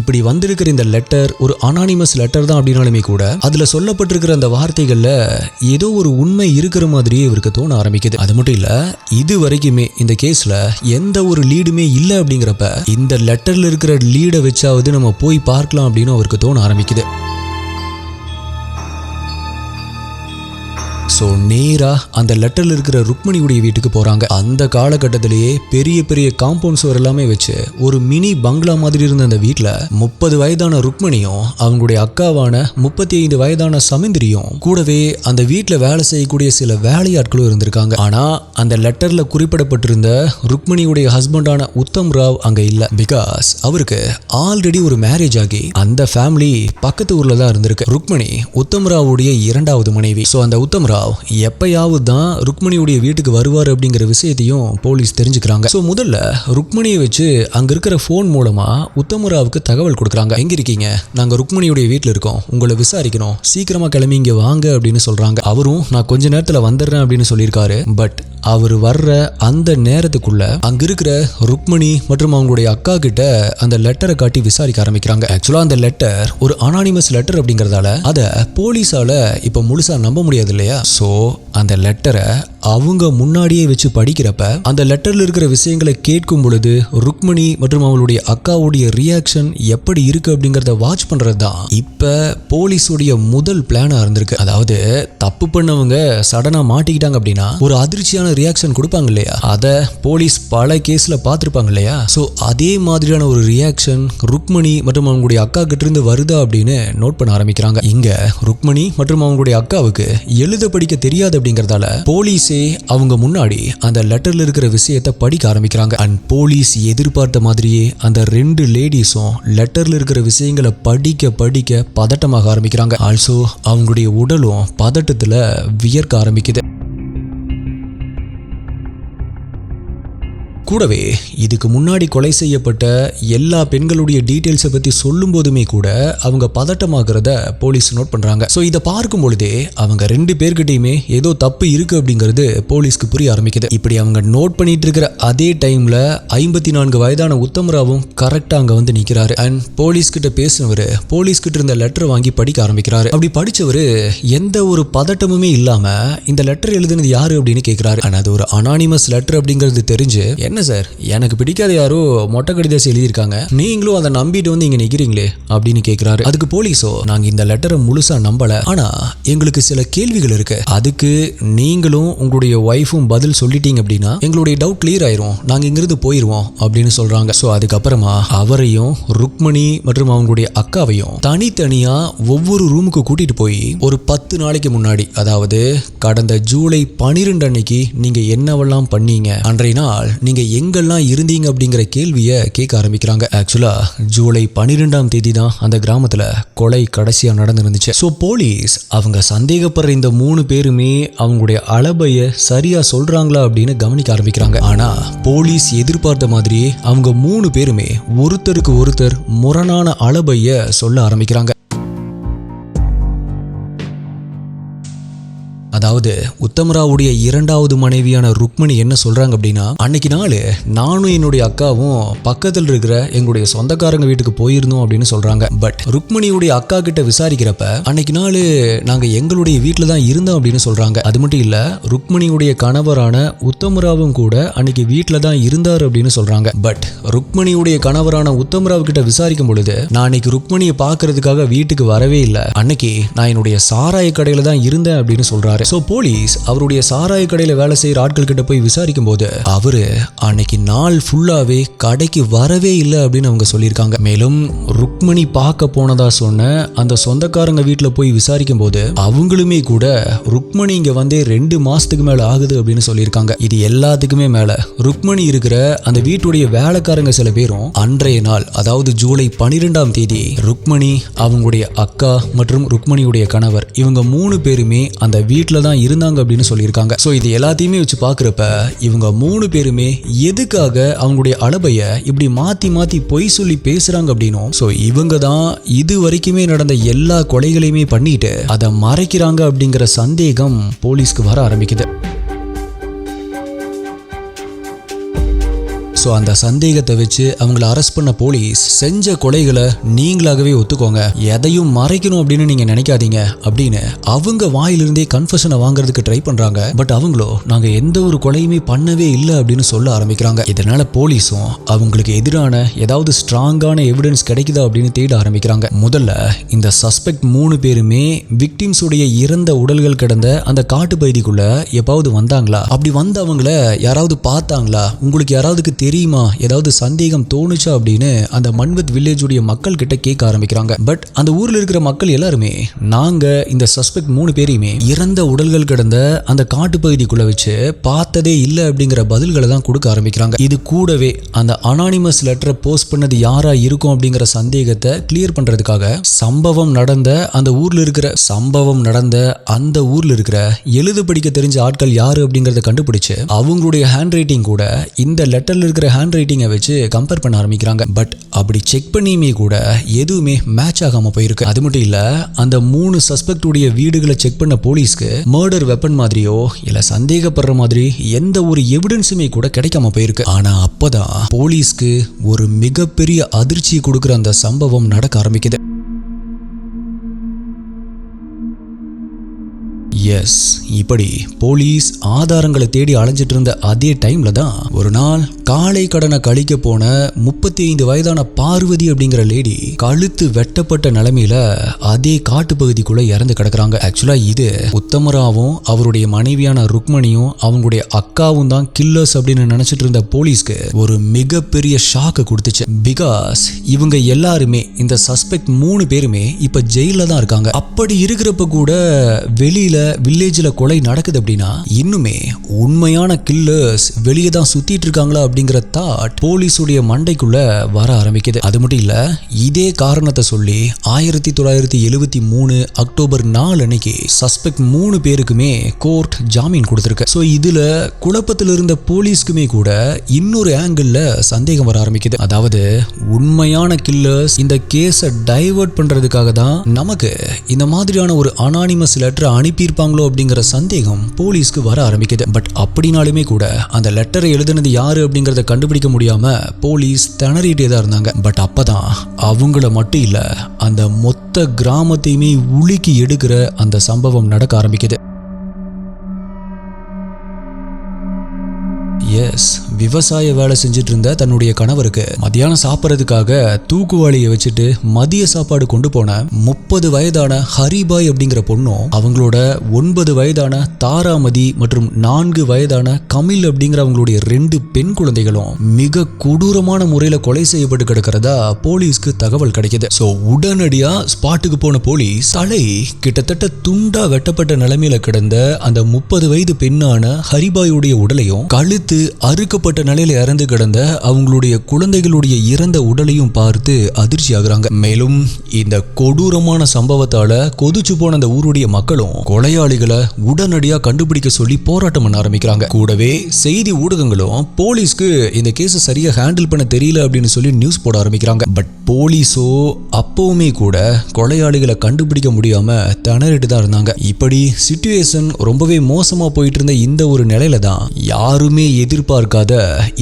இப்படி வந்திருக்கிற இந்த லெட்டர் ஒரு அனானிமஸ் லெட்டர் தான் அப்படின்னாலுமே கூட அதுல சொல்லப்பட்டிருக்கிற அந்த வார்த்தைகள்ல ஏதோ ஒரு உண்மை இருக்கிற மாதிரியே இவருக்கு தோண ஆரம்பிக்குது. அது மட்டும் இல்ல, இது வரைக்குமே இந்த கேஸ்ல எந்த ஒரு லீடுமே இல்ல அப்படிங்கிறப்ப இந்த லெட்டர்ல இருக்கிற லீடை வச்சாவது நம்ம போய் பார்க்கலாம் அப்படின்னு அவருக்கு தோண ஆரம்பிக்குது. ஸோ நேரா அந்த லெட்டர்ல இருக்கிற ருக்மணியுடைய வீட்டுக்கு போறாங்க. அந்த காலகட்டத்திலேயே பெரிய பெரிய காம்பவுண்ட் சுவர் எல்லாமே வச்சு ஒரு மினி பங்களா மாதிரி இருந்த அந்த வீட்டுல 30 வயதான ருக்மணியும் அவங்களுடைய அக்காவான 35 வயதான சமிந்திரியும் கூடவே அந்த வீட்டுல வேலை செய்யக்கூடிய சில வேலையாட்களும் இருந்திருக்காங்க. ஆனா அந்த லெட்டர்ல குறிப்பிடப்பட்டிருந்த ருக்மணியுடைய ஹஸ்பண்டான உத்தம் ராவ் அங்க இல்ல. பிகாஸ் அவருக்கு ஆல்ரெடி ஒரு மேரேஜ் ஆகி அந்த ஃபேமிலி பக்கத்து ஊர்ல தான் இருந்திருக்கு. ருக்மணி உத்தம் ராவுடைய 2வது மனைவி. ஸோ அந்த உத்தம் ராவ் எப்பயாவது தான் ருக்மணியுடைய வீட்டுக்கு வருவார் அப்படிங்கிற விஷயத்தையும் போலீஸ் தெரிஞ்சுக்கிறாங்க. ஸோ முதல்ல ருக்மணியை வச்சு அங்க இருக்கிற போன் மூலமா உத்தமராவுக்கு தகவல் கொடுக்குறாங்க. எங்க இருக்கீங்க? நாங்க ருக்மணியுடைய வீட்டில் இருக்கோம், உங்களை விசாரிக்கணும், சீக்கிரமா கிளம்பி இங்க வாங்க அப்படின்னு சொல்றாங்க. அவரும் நான் கொஞ்ச நேரத்துல வந்துடுறேன் அப்படின்னு சொல்லியிருக்காரு. பட் அவர் வர்ற அந்த நேரத்துக்குள்ள அங்க இருக்கிற ருக்மணி மற்றும் அவங்களுடைய அக்கா கிட்ட அந்த லெட்டரை காட்டி விசாரிக்க ஆரம்பிக்கிறாங்க. ஆக்சுவலா அந்த லெட்டர் ஒரு அனானிமஸ் லெட்டர் அப்படிங்கறதால அதை போலீஸால இப்ப முழுசா நம்ப முடியாது இல்லையா? சோ அந்த லெட்டரை அவங்க முன்னாடியே வச்சு படிக்கிறப்ப அந்த லெட்டர்ல இருக்கிற விஷயங்களை கேட்கும் பொழுது ருக்மணி மற்றும் அவங்களுடைய அக்காவுடைய ரியாக்ஷன் எப்படி இருக்கு அப்படிங்கறத வாட்ச் பண்றது தான் இப்ப போலீஸுடைய முதல் பிளானா இருந்திருக்கு. அதாவது தப்பு பண்ணவங்க சடனா மாட்டிக்கிட்டாங்க அப்படின்னா ஒரு அதிர்ச்சியான ரியாக்ஷன் கொடுப்பாங்க இல்லையா? அத போலீஸ் பல கேஸ்ல பார்த்திருப்பாங்க இல்லையா? சோ அதே மாதிரியான ஒரு ரியாக்ஷன் ருக்மணி மற்றும் அவங்களுடைய அக்கா கிட்ட இருந்து வருதா அப்படின்னு நோட் பண்ண ஆரம்பிக்கிறாங்க. இங்க ருக்மணி மற்றும் அவங்களுடைய அக்காவுக்கு எழுத படிக்க தெரியாது அப்படிங்கறதால போலீஸே அவங்க முன்னாடி அந்த லெட்டர்ல இருக்கிற விஷயத்தை படிக்க ஆரம்பிக்கிறாங்க. அண்ட் போலீஸ் எதிர்பார்த்த மாதிரியே அந்த 2 லேடிஸும் லெட்டர்ல இருக்கிற விஷயங்களை படிக்க படிக்க பதட்டமாக ஆரம்பிக்கிறாங்க. ஆல்சோ அவங்களுடைய உடலும் பதட்டத்துல வியர்க்க ஆரம்பிக்குது. கூடவே இதுக்கு முன்னாடி கொலை செய்யப்பட்ட எல்லா பெண்களுடைய டீட்டெயில்ஸை பத்தி சொல்லும் போதுமே கூட அவங்க பதட்டமாகிறத போலீஸ் நோட் பண்றாங்க. ஸோ இதை பார்க்கும் பொழுதே அவங்க 2 பேர்கிட்டையுமே ஏதோ தப்பு இருக்கு அப்படிங்கிறது போலீஸ்க்கு புரிய ஆரம்பிக்குது. இப்படி அவங்க நோட் பண்ணிட்டு இருக்கிற அதே டைம்ல 54 வயதான உத்தமராவும் கரெக்டா அங்க வந்து நிக்கிறாரு. அண்ட் போலீஸ் கிட்ட பேசினவரு போலீஸ் கிட்ட இருந்த லெட்டர் வாங்கி படிக்க ஆரம்பிக்கிறாரு. அப்படி படிச்சவரு எந்த ஒரு பதட்டமுமே இல்லாம இந்த லெட்டர் எழுதுனது யாரு அப்படின்னு கேட்கிறாரு. ஆனா அது ஒரு அனானிமஸ் லெட்டர் அப்படிங்கிறது தெரிஞ்சு, என்ன சார், எனக்கு பிடிக்காத யாரோ மொட்டை கடிதாசி எழுதியிருக்காங்க, நீங்களும் அதை நம்பிட்டு வந்து இங்க நிக்கிறீங்களே அப்படின்னு கேட்கிறாரு. அதுக்கு போலீஸோ, நாங்க இந்த லெட்டரை முழுசா நம்பல, ஆனா எங்களுக்கு சில கேள்விகள் இருக்கு, அதுக்கு நீங்களும் உங்களுடைய ஒய்ஃபும் பதில் சொல்லிட்டீங்க அப்படின்னா எங்களுடைய டவுட் கிளியர் ஆயிரும், நாங்க இங்கிருந்து போயிருவோம் அப்படின்னு சொல்றாங்க. ஸோ அதுக்கப்புறமா அவரையும் ருக்மணி மற்றும் அவங்களுடைய அக்காவையும் தனித்தனியா ஒவ்வொரு ரூமுக்கு கூட்டிட்டு போய் ஒரு 10 நாளைக்கு முன்னாடி, அதாவது கடந்த ஜூலை 12 அன்னைக்கு நீங்க என்னவெல்லாம் பண்ணீங்க, அன்றைய நாள் நீங்க எங்கெல்லாம் இருந்தீங்க அப்படிங்கிற கேள்வியை கேட்க ஆரம்பிக்கிறாங்க. ஆக்சுவலா ஜூலை 12ஆம் தேதி தான் அந்த கிராமத்துல கொலை கடைசியா நடந்துருந்துச்சு. ஸோ போலீஸ் அவங்க சந்தேகப்படுற இந்த 3 பேருமே அவங்களுடைய அலபைய சரியா சொல்றாங்களா அப்படின்னு கவனிக்க ஆரம்பிக்கிறாங்க. ஆனா போலீஸ் எதிர்பார்த்த மாதிரியே அவங்க 3 பேருமே ஒருத்தருக்கு ஒருத்தர் முரணான அலபைய சொல்ல ஆரம்பிக்கிறாங்க. அதாவது உத்தமராவுடைய 2வது மனைவியான ருக்மணி என்ன சொல்றாங்க அப்படின்னா, அன்னைக்கு நாள் நானும் என்னுடைய அக்காவும் பக்கத்தில் இருக்கிற எங்களுடைய சொந்தக்காரங்க வீட்டுக்கு போயிருந்தோம் அப்படின்னு சொல்றாங்க. பட் ருக்மணியுடைய அக்கா கிட்ட விசாரிக்கிறப்ப அன்னைக்கு நாள் நாங்க எங்களுடைய வீட்டில் தான் இருந்தோம் அப்படின்னு சொல்றாங்க. அது மட்டும் இல்ல, ருக்மணியுடைய கணவரான உத்தமராவும் கூட அன்னைக்கு வீட்டில் தான் இருந்தார் அப்படின்னு சொல்றாங்க. பட் ருக்மணியுடைய கணவரான உத்தமராவ் கிட்ட விசாரிக்கும் பொழுது, நான் அன்னைக்கு ருக்மணியை பார்க்கறதுக்காக வீட்டுக்கு வரவே இல்லை, அன்னைக்கு நான் என்னுடைய சாராய கடையில தான் இருந்தேன் அப்படின்னு சொல்றாரு. சோ போலீஸ் அவருடைய சாராய கடையில வேலை செய்யற ஆட்கள் கிட்ட போய் விசாரிக்கும் போது அவரு அன்னைக்கு நாள் ஃபுல்லாவே கடைக்கு வரவே இல்லை அப்படின்னு அவங்க சொல்லியிருக்காங்க. மேலும் ருக்மணி பார்க்க போனதா சொன்ன அந்த சொந்தக்காரங்க வீட்டுல போய் விசாரிக்கும் போது அவங்களுமே கூட ருக்மணி இங்க வந்தே 2 மாசத்துக்கு மேல ஆகுது அப்படின்னு சொல்லியிருக்காங்க. இது எல்லாத்துக்குமே மேல ருக்மணி இருக்கிற அந்த வீட்டுடைய வேலைக்காரங்க சில பேரும் அன்றைய நாள், அதாவது ஜூலை 12ஆம் தேதி ருக்மணி, அவங்களுடைய அக்கா மற்றும் ருக்மணியுடைய கணவர், இவங்க 3 பேருமே அந்த வீட்டுல தான் இருந்தாங்க அப்படின்னு சொல்லியிருக்காங்க. சோ இது எல்லாத்தையுமே வச்சு பாக்குறப்ப இவங்க 3 பேருமே எதுக்காக அவங்களுடைய அலபைய இப்படி மாத்தி மாத்தி பொய் சொல்லி பேசுறாங்க அப்படின்னும், சோ இவங்க தான் இது வரைக்குமே நடந்த எல்லா கொலைகளையுமே பண்ணிட்டு அதை மறைக்கிறாங்க அப்படிங்கிற சந்தேகம் போலீஸ்க்கு வர ஆரம்பிக்குது. ஸோ அந்த சந்தேகத்தை வச்சு அவங்கள அரெஸ்ட் பண்ண போலீஸ் செஞ்ச கொலைகளை நீங்களாகவே ஒத்துக்கோங்க, எதையும் மறைக்கணும் அப்படின்னு நீங்க நினைக்காதீங்க அப்படின்னு அவங்க வாயிலிருந்தே கன்ஃபெஷனை வாங்குறதுக்கு ட்ரை பண்றாங்க. பட் அவங்களோ நாங்க எந்த ஒரு கொலையுமே பண்ணவே இல்லை அப்படின்னு சொல்ல ஆரம்பிக்கிறாங்க. இதனால போலீஸும் அவங்களுக்கு எதிரான ஏதாவது ஸ்ட்ராங்கான எவிடன்ஸ் கிடைக்குதா அப்படின்னு தேட ஆரம்பிக்கிறாங்க. முதல்ல இந்த சஸ்பெக்ட் 3 பேருமே விக்டிம்ஸ் உடைய இறந்த உடல்கள் கிடந்த அந்த காட்டு பகுதிக்குள்ள எப்பாவது வந்தாங்களா, அப்படி வந்தவங்கள யாராவது பார்த்தாங்களா, உங்களுக்கு யாராவதுக்கு தெரியுமா, ஏதாவது சந்தேகம் தோணுச்சா அப்படின்னு அந்த மன்வத் வில்லேஜ் உடைய மக்கள் கிட்ட கேட்க ஆரம்பிக்கிறாங்க. பட் அந்த ஊர்ல இருக்கிற மக்கள் எல்லாருமே நாங்க இந்த சஸ்பெக்ட் 3 பேரையுமே இறந்த உடல்கள் கிடந்த அந்த காட்டு பகுதிக்குள்ள வச்சு பார்த்ததே இல்லை அப்படிங்கிற பதில்களை தான் கொடுக்க ஆரம்பிக்கிறாங்க. இது கூடவே அந்த அனானிமஸ் லெட்டரை போஸ்ட் பண்ணது யாரா இருக்கும் அப்படிங்கிற சந்தேகத்தை கிளியர் பண்றதுக்காக சம்பவம் நடந்த அந்த ஊர்ல இருக்கிற எழுத படிக்க தெரிஞ்ச ஆட்கள் யாரு அப்படிங்கறத கண்டுபிடிச்சு அவங்களுடைய ஹேண்ட் ரைட்டிங் கூட இந்த லெட்டர்ல இருக்கிற ஹேண்ட் ரைட்டிங்கை வச்சு கம்பேர் பண்ண ஆரம்பிக்கிறாங்க. பட் அப்படி செக் பண்ணியுமே கூட எதுவுமே மேட்ச் ஆகாம போயிருக்கு. அது மட்டும் இல்ல, அந்த 3 சஸ்பெக்ட் உடைய வீடுகளை செக் பண்ண போலீஸ்க்கு மர்டர் வெப்பன் மாதிரியோ இல்ல சந்தேகப்படுற மாதிரி எந்த ஒரு எவிடன்ஸுமே கூட கிடைக்காம போயிருக்கு. ஆனா அப்பதான் போலீஸ்க்கு ஒரு மிகப்பெரிய அதிர்ச்சி கொடுக்கிற அந்த சம்பவம் நடக்க ஆரம்பிக்குது. எஸ், இப்படி போலீஸ் ஆதாரங்களை தேடி அலைஞ்சிட்டு இருந்த அதே டைம்ல தான் ஒரு நாள் காலை கடனை கழிக்க போன 35 வயதான பார்வதி அப்படிங்கிற லேடி கழுத்து வெட்டப்பட்ட நிலைமையில அதே காட்டு பகுதிக்குள்ள இறந்து கிடக்குறாங்க. ஆக்சுவலா இது உத்தமராவும் அவருடைய மனைவியான ருக்மணியும் அவங்களுடைய அக்காவும் தான் கில்லர்ஸ் அப்படின்னு நினைச்சிட்டு இருந்த போலீஸ்க்கு ஒரு மிகப்பெரிய ஷாக்கு கொடுத்துச்சு. பிகாஸ் இவங்க எல்லாருமே இந்த சஸ்பெக்ட் 3 பேருமே இப்ப ஜெயில தான் இருக்காங்க. அப்படி இருக்கிறப்ப கூட வெளியில வில்லேஜ்ல கொலை நடக்குது அப்படின்னா இன்னுமே உண்மையான கில்லர்ஸ் வெளியே தான் சுத்திட்டு இருக்காங்களா அப்படிங்கிற தாட் போலீஸுடைய மண்டைக்குள்ள வர ஆரம்பிக்குது. அது மட்டும் இல்ல, இதே காரணத்தை சொல்லி 1973 அக்டோபர் 4 அன்னைக்கு சஸ்பெக்ட் 3 பேருக்குமே கோர்ட் ஜாமீன் கொடுத்திருக்கு. சோ இதுல குழப்பத்தில் இருந்த போலீஸ்க்குமே கூட இன்னொரு ஆங்கிள் சந்தேகம் வர ஆரம்பிக்குது. அதாவது உண்மையான கில்லர்ஸ் இந்த கேஸை டைவர்ட் பண்றதுக்காக தான் நமக்கு இந்த மாதிரியான ஒரு அனானிமஸ் லெட்டர் அனுப்பியிருப்பாங்களோ அப்படிங்கிற சந்தேகம் போலீஸ்க்கு வர ஆரம்பிக்குது. பட் அப்படினாலுமே கூட அந்த லெட்டரை எழுதுனது யாரு அப்படிங்கறத கண்டுபிடிக்க முடியாம போலீஸ் திணறிட்டே தான் இருந்தாங்க. பட் அப்பதான் அவங்கள மட்டும் இல்ல, அந்த மொத்த கிராமத்தையுமே உலுக்கி எடுக்கிற அந்த சம்பவம் நடக்க ஆரம்பிக்குது. எஸ், விவசாய வேலை செஞ்சுட்டு இருந்த தன்னுடைய கணவருக்கு மத்தியானம் சாப்பிட்றதுக்காக தூக்குவாளியை வச்சுட்டு மதிய சாப்பாடு கொண்டு போன 30 வயதான ஹரிபாய் அப்படிங்கிற பொண்ணும் அவங்களோட 9 வயதான தாராமதி மற்றும் 4 வயதான கமில் அப்படிங்கிற அவங்களுடைய 2 பெண் குழந்தைகளும் மிக கொடூரமான முறையில கொலை செய்யப்பட்டு கிடக்கிறதா போலீஸ்க்கு தகவல் கிடைக்குது. சோ உடனடியா ஸ்பாட்டுக்கு போன போலீஸ் தலை கிட்டத்தட்ட துண்டா வெட்டப்பட்ட நிலைமையில கிடந்த அந்த 30 வயது பெண்ணான ஹரிபாயுடைய உடலையும் கழுத்து அறுக்கப்பட்ட நிலையில இறந்து கிடந்த அவங்களுடைய குழந்தைகளுடைய இறந்த உடலையும் பார்த்து அதிர்ச்சி ஆகுறாங்க. மேலும் இந்த கொடூரமான சம்பவத்தால கொதிச்சு போன அந்த ஊருடைய மக்களும் கொலையாளிகளை உடனடியா கண்டுபிடிக்க சொல்லி போராட்டம் பண்ண ஆரம்பிக்கிறாங்க. கூடவே செய்தி ஊடகங்களும் போலீஸ்க்கு இந்த கேஸை சரியா ஹேண்டில் பண்ண தெரியல அப்படின்னு சொல்லி நியூஸ் போட ஆரம்பிக்கிறாங்க. பட் போலீஸோ அப்பவுமே கூட கொலையாளிகளை கண்டுபிடிக்க முடியாம திணறிட்டு தான் இருந்தாங்க. இப்படி சிச்சுவேஷன் ரொம்பவே மோசமா போயிட்டு இருந்த இந்த ஒரு நிலையில தான் யாருமே எதிர்பார்க்காத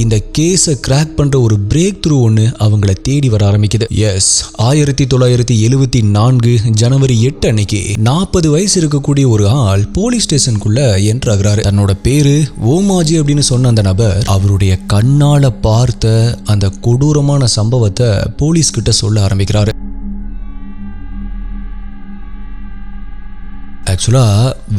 இந்த கேஸை கிராக் பண்ற ஒரு பிரேக் த்ரூ ஒன்று அவங்கள தேடி வர ஆரம்பிக்குது. எஸ், 1974 ஜனவரி 8 அன்னைக்கு 40 வயசு இருக்கக்கூடிய ஒரு ஆள் போலீஸ் ஸ்டேஷனுக்குள்ள என்டர் ஆகுறாரு. தன்னோட பேரு ஓமாஜி அப்படின்னு சொன்ன அந்த நபர் அவருடைய கண்ணால பார்த்த அந்த கொடூரமான சம்பவத்தை போலீஸ் கிட்ட சொல்ல ஆரம்பிக்கிறாரு. ஆக்சுவலா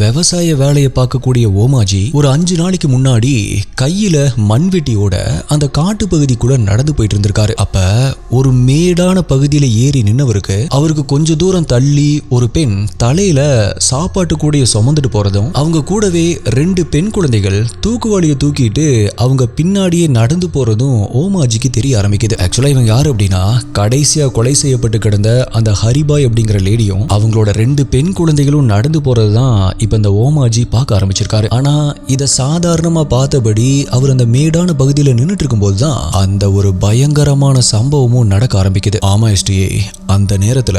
விவசாய வேலையை பார்க்கக்கூடிய ஓமாஜி ஒரு 5 நாளைக்கு முன்னாடி கையில மண்வெட்டியோட அந்த காட்டு பகுதிக்குள்ள நடந்து போயிட்டு இருந்திருக்காரு. அப்ப ஒரு மேடான பகுதியில ஏறி நின்னவருக்கு அவருக்கு கொஞ்ச தூரம் தள்ளி ஒரு பெண் தலையில சாப்பாட்டு கூடைய சுமந்துட்டு போறதும் அவங்க கூடவே 2 பெண் குழந்தைகள் தூக்குவாளியை தூக்கிட்டு அவங்க பின்னாடியே நடந்து போறதும் ஓமாஜிக்கு தெரிய ஆரம்பிக்குது. ஆக்சுவலா இவங்க யாரு அப்படின்னா கடைசியா கொலை செய்யப்பட்டு கிடந்த அந்த ஹரிபாய் அப்படிங்கிற லேடியும் அவங்களோட 2 பெண் குழந்தைகளும் நடந்து நடந்து போறதுதான் இப்ப இந்த ஓமாஜி பார்க்க ஆரம்பிச்சிருக்காரு. ஆனா இத சாதாரணமா பார்த்தபடி அவர் அந்த மேடான பகுதியில நின்னுட்டு இருக்கும்போது தான் அந்த ஒரு பயங்கரமான சம்பவமும் நடக்க ஆரம்பிக்குது. ஆமா எஸ்டிஏ, அந்த நேரத்துல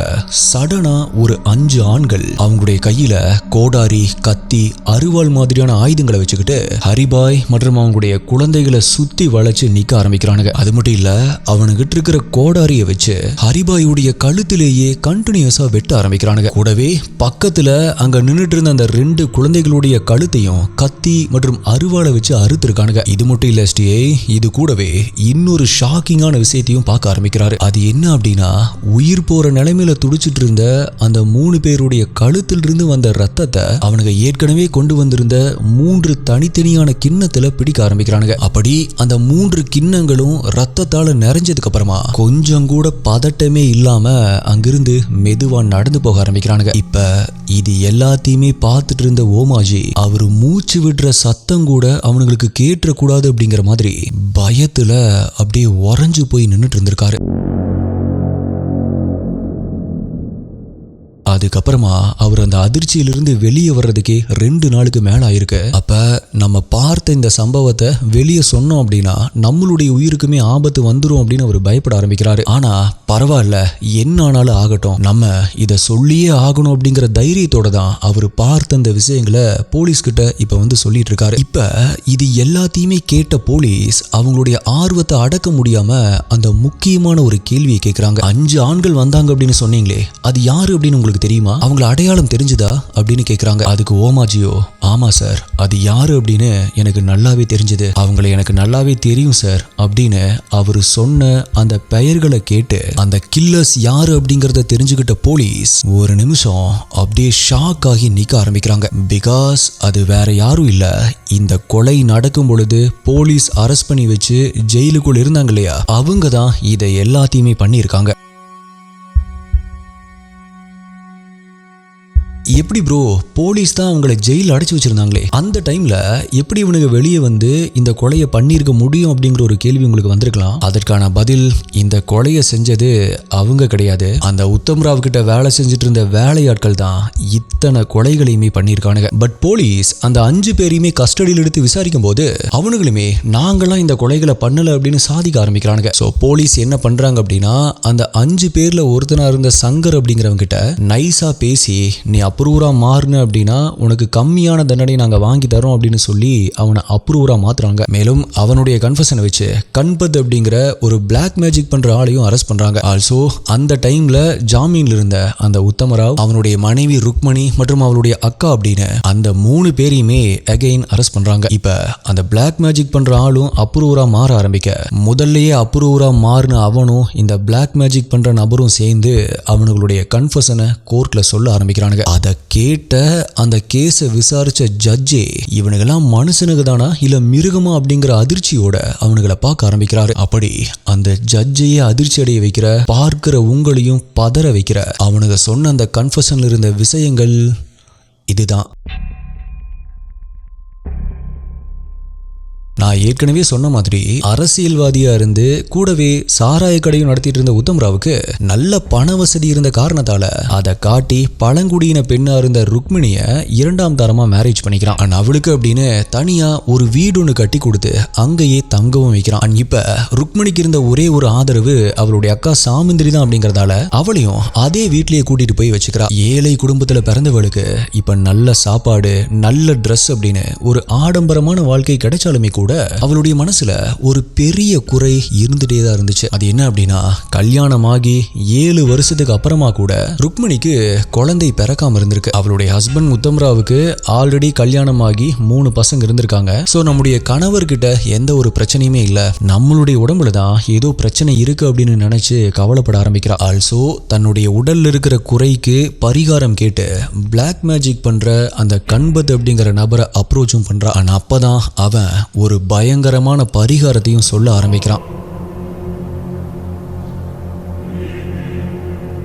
சடனா ஒரு 5 ஆண்கள் அவங்களுடைய கையில கோடாரி, கத்தி, அருவாள் மாதிரியான ஆயுதங்களை வச்சுக்கிட்டு ஹரிபாய் மற்றும் அவங்களுடைய குழந்தைகளை சுத்தி வளைச்சு நிக்க ஆரம்பிக்கிறானுங்க. அது மட்டும் இல்ல, அவனுகிட்ட இருக்கிற கோடாரிய வச்சு ஹரிபாயுடைய கழுத்திலேயே கண்டினியூஸா வெட்ட ஆரம்பிக்கிறானுங்க. கூடவே பக்கத்துல அங்க நின்னுட்டு இருந்த அந்த 2 குழந்தைகளுடைய கழுத்தையும் கத்தி மற்றும் அருவாளை வச்சு அறுத்திருக்கானுங்க. இது மட்டும் இல்ல எஸ்டிஏ, இது கூடவே இன்னொரு ஷாக்கிங்கான விஷயத்தையும் பார்க்க ஆரம்பிக்கிறாரு. அது என்ன அப்படின்னா, உயிர் போற நிலைமையில துடிச்சிட்டு இருந்த அந்த 3 பேருடைய கழுத்திலிருந்து வந்த ரத்தத்தை அவனுங்க ஏற்கனவே கொண்டு வந்திருந்த 3 தனித்தனியான கிண்ணத்துல பிடிக்க ஆரம்பிக்கிறானுங்க. அப்படி அந்த 3 கிண்ணங்களும் ரத்தத்தால நிறைஞ்சதுக்கு அப்புறமா கொஞ்சம் கூட பதட்டமே இல்லாம அங்கிருந்து மெதுவா நடந்து போக ஆரம்பிக்கிறானுங்க. இப்ப இது எல்லாத்தையுமே பார்த்துட்டு இருந்த ஓமாஜி அவரு மூச்சு விடுற சத்தம் கூட அவனுங்களுக்கு கேட்டுற கூடாது அப்படிங்கிற மாதிரி பயத்துல அப்படியே உறைஞ்சு போய் நின்னுட்டு இருந்திருக்காரு. அதுக்கப்புறமா அவர் அந்த அதிர்ச்சியிலிருந்து வெளியே வர்றதுக்கே 2 நாளுக்கு மேல ஆயிருக்கு. அப்ப நம்ம பார்த்த இந்த சம்பவத்தை வெளியே சொன்னோம் அப்படின்னா நம்மளுடைய உயிருக்குமே ஆபத்து வந்துரும் அப்படின்னு அவர் பயப்பட ஆரம்பிக்கிறாரு. ஆனா பரவாயில்ல, என்ன ஆனாலும் ஆகட்டும், நம்ம இதை சொல்லியே ஆகணும் அப்படிங்கிற தைரியத்தோட தான் அவர் பார்த்த அந்த விஷயங்களை போலீஸ் கிட்ட இப்ப வந்து சொல்லிட்டு இருக்காரு. இப்ப இது எல்லாத்தையுமே கேட்ட போலீஸ் அவங்களுடைய ஆர்வத்தை அடக்க முடியாம அந்த முக்கியமான ஒரு கேள்வியை கேட்கிறாங்க. 5 ஆண்கள் வந்தாங்க அப்படின்னு சொன்னீங்களே, அது யாரு அப்படின்னு உங்களுக்கு தெரியுமா? அவங்கள அடையாளம் தெரிஞ்சுதா அப்படின்னு கேக்குறாங்க. அதுக்கு ஓமாஜியோ, ஆமா சார், அது யாரு அப்படின்னு எனக்கு நல்லாவே தெரிஞ்சது, அவங்களை எனக்கு நல்லாவே தெரியும் சார் அப்படின்னு அவரு சொன்ன அந்த பெயர்களை கேட்டு அந்த கில்லர்ஸ் யாரு அப்படிங்கறத தெரிஞ்சுக்கிட்ட போலீஸ் ஒரு நிமிஷம் அப்படியே ஷாக் ஆகி நிக்க ஆரம்பிக்கிறாங்க. பிகாஸ் அது வேற யாரும் இல்ல, இந்த கொலை நடக்கும் பொழுது போலீஸ் அரெஸ்ட் பண்ணி வச்சு ஜெயிலுக்குள்ள இருந்தாங்க இல்லையா, அவங்க தான் இதை எல்லாத்தையுமே பண்ணியிருக்காங்க. எப்படி ப்ரோ, போலீஸ் தான் அவங்களை ஜெயில அடைச்சு வச்சிருந்தாங்களே, அந்த டைம்ல எப்படி இவனுக்கு வெளியே வந்து இந்த கொலையை பண்ணியிருக்க முடியும் அப்படிங்கிற ஒரு கேள்வி உங்களுக்கு வந்திருக்கலாம். அதற்கான பதில், இந்த கொலையை செஞ்சது அவங்க கிடையாது, அந்த உத்தம்ராவ் கிட்ட வேலை செஞ்சுட்டு இருந்த வேலையாட்கள் தான் இத்தனை கொலைகளையுமே பண்ணியிருக்கானுங்க. பட் போலீஸ் அந்த 5 பேரையுமே கஸ்டடியில் எடுத்து விசாரிக்கும் போது அவனுங்களுமே நாங்களாம் இந்த கொலைகளை பண்ணல அப்படின்னு சாதிக்க ஆரம்பிக்கிறானுங்க. ஸோ போலீஸ் என்ன பண்றாங்க அப்படின்னா, அந்த 5 பேர்ல ஒருத்தனா இருந்த சங்கர் அப்படிங்கிறவங்க கிட்ட நைஸா பேசி, நீ அப்ரூவரா மாறுன அப்படின்னா உனக்கு கம்மியான தண்டனை நாங்க வாங்கி தரோம் அப்படின்னு சொல்லி அவனை அப்ரூவரா மாத்துறாங்க. மேலும் அவனுடைய கன்ஃபெஷனை வச்சு கண்பத் அப்படிங்கிற ஒரு பிளாக் மேஜிக் பண்ற ஆளையும் அரெஸ்ட் பண்றாங்க. ஆல்சோ அந்த டைம்ல ஜாமீன்ல இருந்த அந்த உத்தமராவ், அவனுடைய மனைவி ருக்மணி மற்றும் அவளுடைய அக்கா அப்படின்னு அந்த 3 பேரையுமே அகைன் அரெஸ்ட் பண்றாங்க. இப்ப அந்த பிளாக் மேஜிக் பண்ற ஆளும் அப்ரூவரா மாற ஆரம்பிக்க, முதல்லயே அப்ரூவரா மாறின அவனும் இந்த பிளாக் மேஜிக் பண்ற நபரும் சேர்ந்து அவனுடைய கன்ஃபெஷனை கோர்ட்ல சொல்ல ஆரம்பிக்கிறானுங்க. அதை கேட்ட அந்த கேஸை விசாரிச்ச ஜட்ஜே இவனுங்கெல்லாம் மனுஷனுக்கு தானா இல்ல மிருகமா அப்படிங்கிற அதிர்ச்சியோட அவனுங்களை பார்க்க ஆரம்பிக்கிறாரு. அப்படி அந்த ஜட்ஜையே அதிர்ச்சி அடைய வைக்கிற, பார்க்கிற உங்களையும் பதற வைக்கிற அவனுங்க சொன்ன அந்த கன்ஃபெஷன்ல இருந்த விஷயங்கள் இதுதான். நான் ஏற்கனவே சொன்ன மாதிரி அரசியல்வாதியா இருந்து கூடவே சாராய கடையும் நடத்திட்டு இருந்த உத்தம்ராவுக்கு நல்ல பண வசதி இருந்த காரணத்தால அதை காட்டி பழங்குடியின பெண்ணா இருந்த ருக்மிணிய 2ஆம் தரமா மேரேஜ் பண்ணிக்கிறான். அண்ட் அவளுக்கு அப்படின்னு தனியா ஒரு வீடு ஒன்று கட்டி கொடுத்து அங்கேயே தங்கவும் வைக்கிறான். அண்ட் இப்ப ருக்மிணிக்கு இருந்த ஒரே ஒரு ஆதரவு அவளுடைய அக்கா சாமிந்திரி தான் அப்படிங்கறதால அவளையும் அதே வீட்லயே கூட்டிட்டு போய் வச்சுக்கிறா. ஏழை குடும்பத்துல பிறந்தவளுக்கு இப்ப நல்ல சாப்பாடு, நல்ல ட்ரெஸ் அப்படின்னு ஒரு ஆடம்பரமான வாழ்க்கை கிடைச்சாலுமே கூட அவளுடைய மனசுல ஒரு பெரிய குறை இருந்துட்டே தான் இருந்துச்சு. அது என்ன அப்படின்னா, கல்யாணமாகி 7 வருஷத்துக்கு அப்புறமா கூட ருக்மிணிக்கு குழந்தை பிறக்காம இருந்திருக்கு. அவளுடைய ஹஸ்பண்ட் உத்தம்ராவுக்கு ஆல்ரெடி கல்யாணமாகி 3 பசங்க இருந்திருக்காங்க. சோ நம்முடைய கணவர்கிட்ட எந்த ஒரு பிரச்சனையுமே இல்ல, நம்மளுடைய உடம்புல தான் ஏதோ பிரச்சனை இருக்கு அப்படின்னு நினைச்சு கவலைப்பட ஆரம்பிக்கிறா. ஆல்சோ தன்னுடைய உடல்ல இருக்கிற குறைக்கு பரிகாரம் கேட்டு பிளாக் மேஜிக் பண்ற அந்த கண்பத் அப்படிங்கிற நபரை அப்ரோச்சும் பண்றா. ஆனா அப்பதான் அவன் ஒரு பயங்கரமான பரிகாரத்தையும் சொல்ல ஆரம்பிக்கிறான்.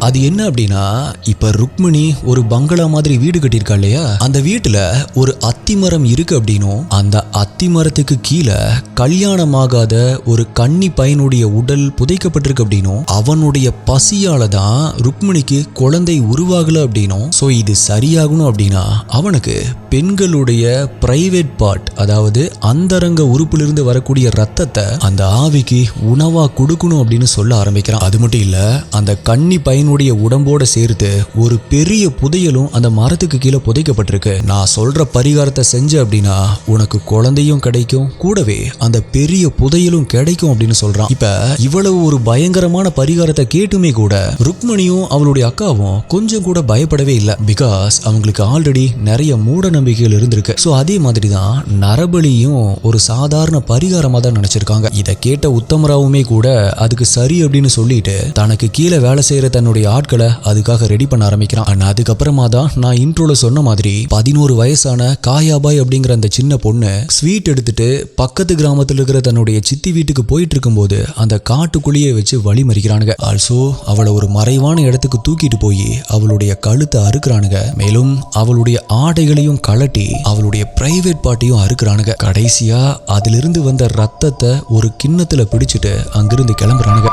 அது என்ன அப்படின்னா, இப்ப ருக்மிணி ஒரு பங்களா மாதிரி வீடு கட்டியிருக்கா இல்லையா, அந்த வீட்டுல ஒரு அத்தி அத்திமரம் இருக்கு அப்படின்னும் அந்த அத்திமரத்துக்கு கீழே கல்யாணமாகாத ஒரு கன்னி பையனுடைய உடல் புதைக்கப்பட்டிருக்கு அப்படின்னும் அவனுடைய பசியால தான் ருக்மிணிக்கு குழந்தை உருவாகல அப்படின்னும் சோ இது சரியாகணும் அப்படின்னா அவனுக்கு பெண்களுடைய பிரைவேட் பார்ட், அதாவது அந்தரங்க உறுப்பிலிருந்து வரக்கூடிய ரத்தத்தை அந்த ஆவிக்கு உணவா கொடுக்கணும் அப்படின்னு சொல்ல ஆரம்பிக்கிறான். அது மட்டும் இல்ல, அந்த கன்னி பையனுடைய உடம்போட சேர்த்து ஒரு பெரிய புதையலும் அந்த மரத்துக்கு கீழே புதைக்கப்பட்டிருக்கு. நான் சொல்ற பரிகாரத்தை செஞ்ச அப்படின்னா உனக்கு குழந்தையும் கிடைக்கும், கூடவே அந்த பெரிய புதையலும் கிடைக்கும் அப்படின்னு சொல்றான். இப்ப இவ்வளவு ஒரு பயங்கரமான பரிகாரத்தை கேட்டுமே கூட ருக்மணியும் அவளுடைய அக்காவும் கொஞ்சம் கூட பயப்படவே இல்லை. பிகாஸ் அவங்களுக்கு ஆல்ரெடி நிறைய மூட நம்பிக்கைகள் இருந்திருக்கு. சோ அதே மாதிரி தான் நரபலியும் ஒரு சாதாரண பரிகாரமா தான் நினைச்சிருக்காங்க. இதை கேட்ட உத்தமராவுமே கூட அதுக்கு சரி அப்படின்னு சொல்லிட்டு தனக்கு கீழே வேலை செய்யற தன்னுடைய ஆட்களை அதுக்காக ரெடி பண்ண ஆரம்பிக்கிறான். அதுக்கப்புறமா தான் நான் இன்ட்ரோல சொன்ன மாதிரி 11 வயசான காயாபாய் அப்படிங்கிற அந்த சின்ன பொண்ணு ஸ்வீட் எடுத்துட்டு பக்கத்து கிராமத்தில் இருக்கிற தன்னுடைய சித்தி வீட்டுக்கு போயிட்டு இருக்கும்போது அந்த காட்டுக்குள்ளேயே வச்சு வழி மறிக்கிறானுங்க. ஆல்சோ அவளை ஒரு மறைவான இடத்துக்கு தூக்கிட்டு போய் அவளுடைய கழுத்தை அறுக்கிறானுங்க. மேலும் அவளுடைய ஆடைகளையும் கலட்டி அவளுடைய பிரைவேட் பார்ட்டியும் அறுக்கிறானுங்க. கடைசியா அதிலிருந்து வந்த ரத்தத்தை ஒரு கிண்ணத்துல பிடிச்சிட்டு அங்கிருந்து கிளம்புறானுங்க.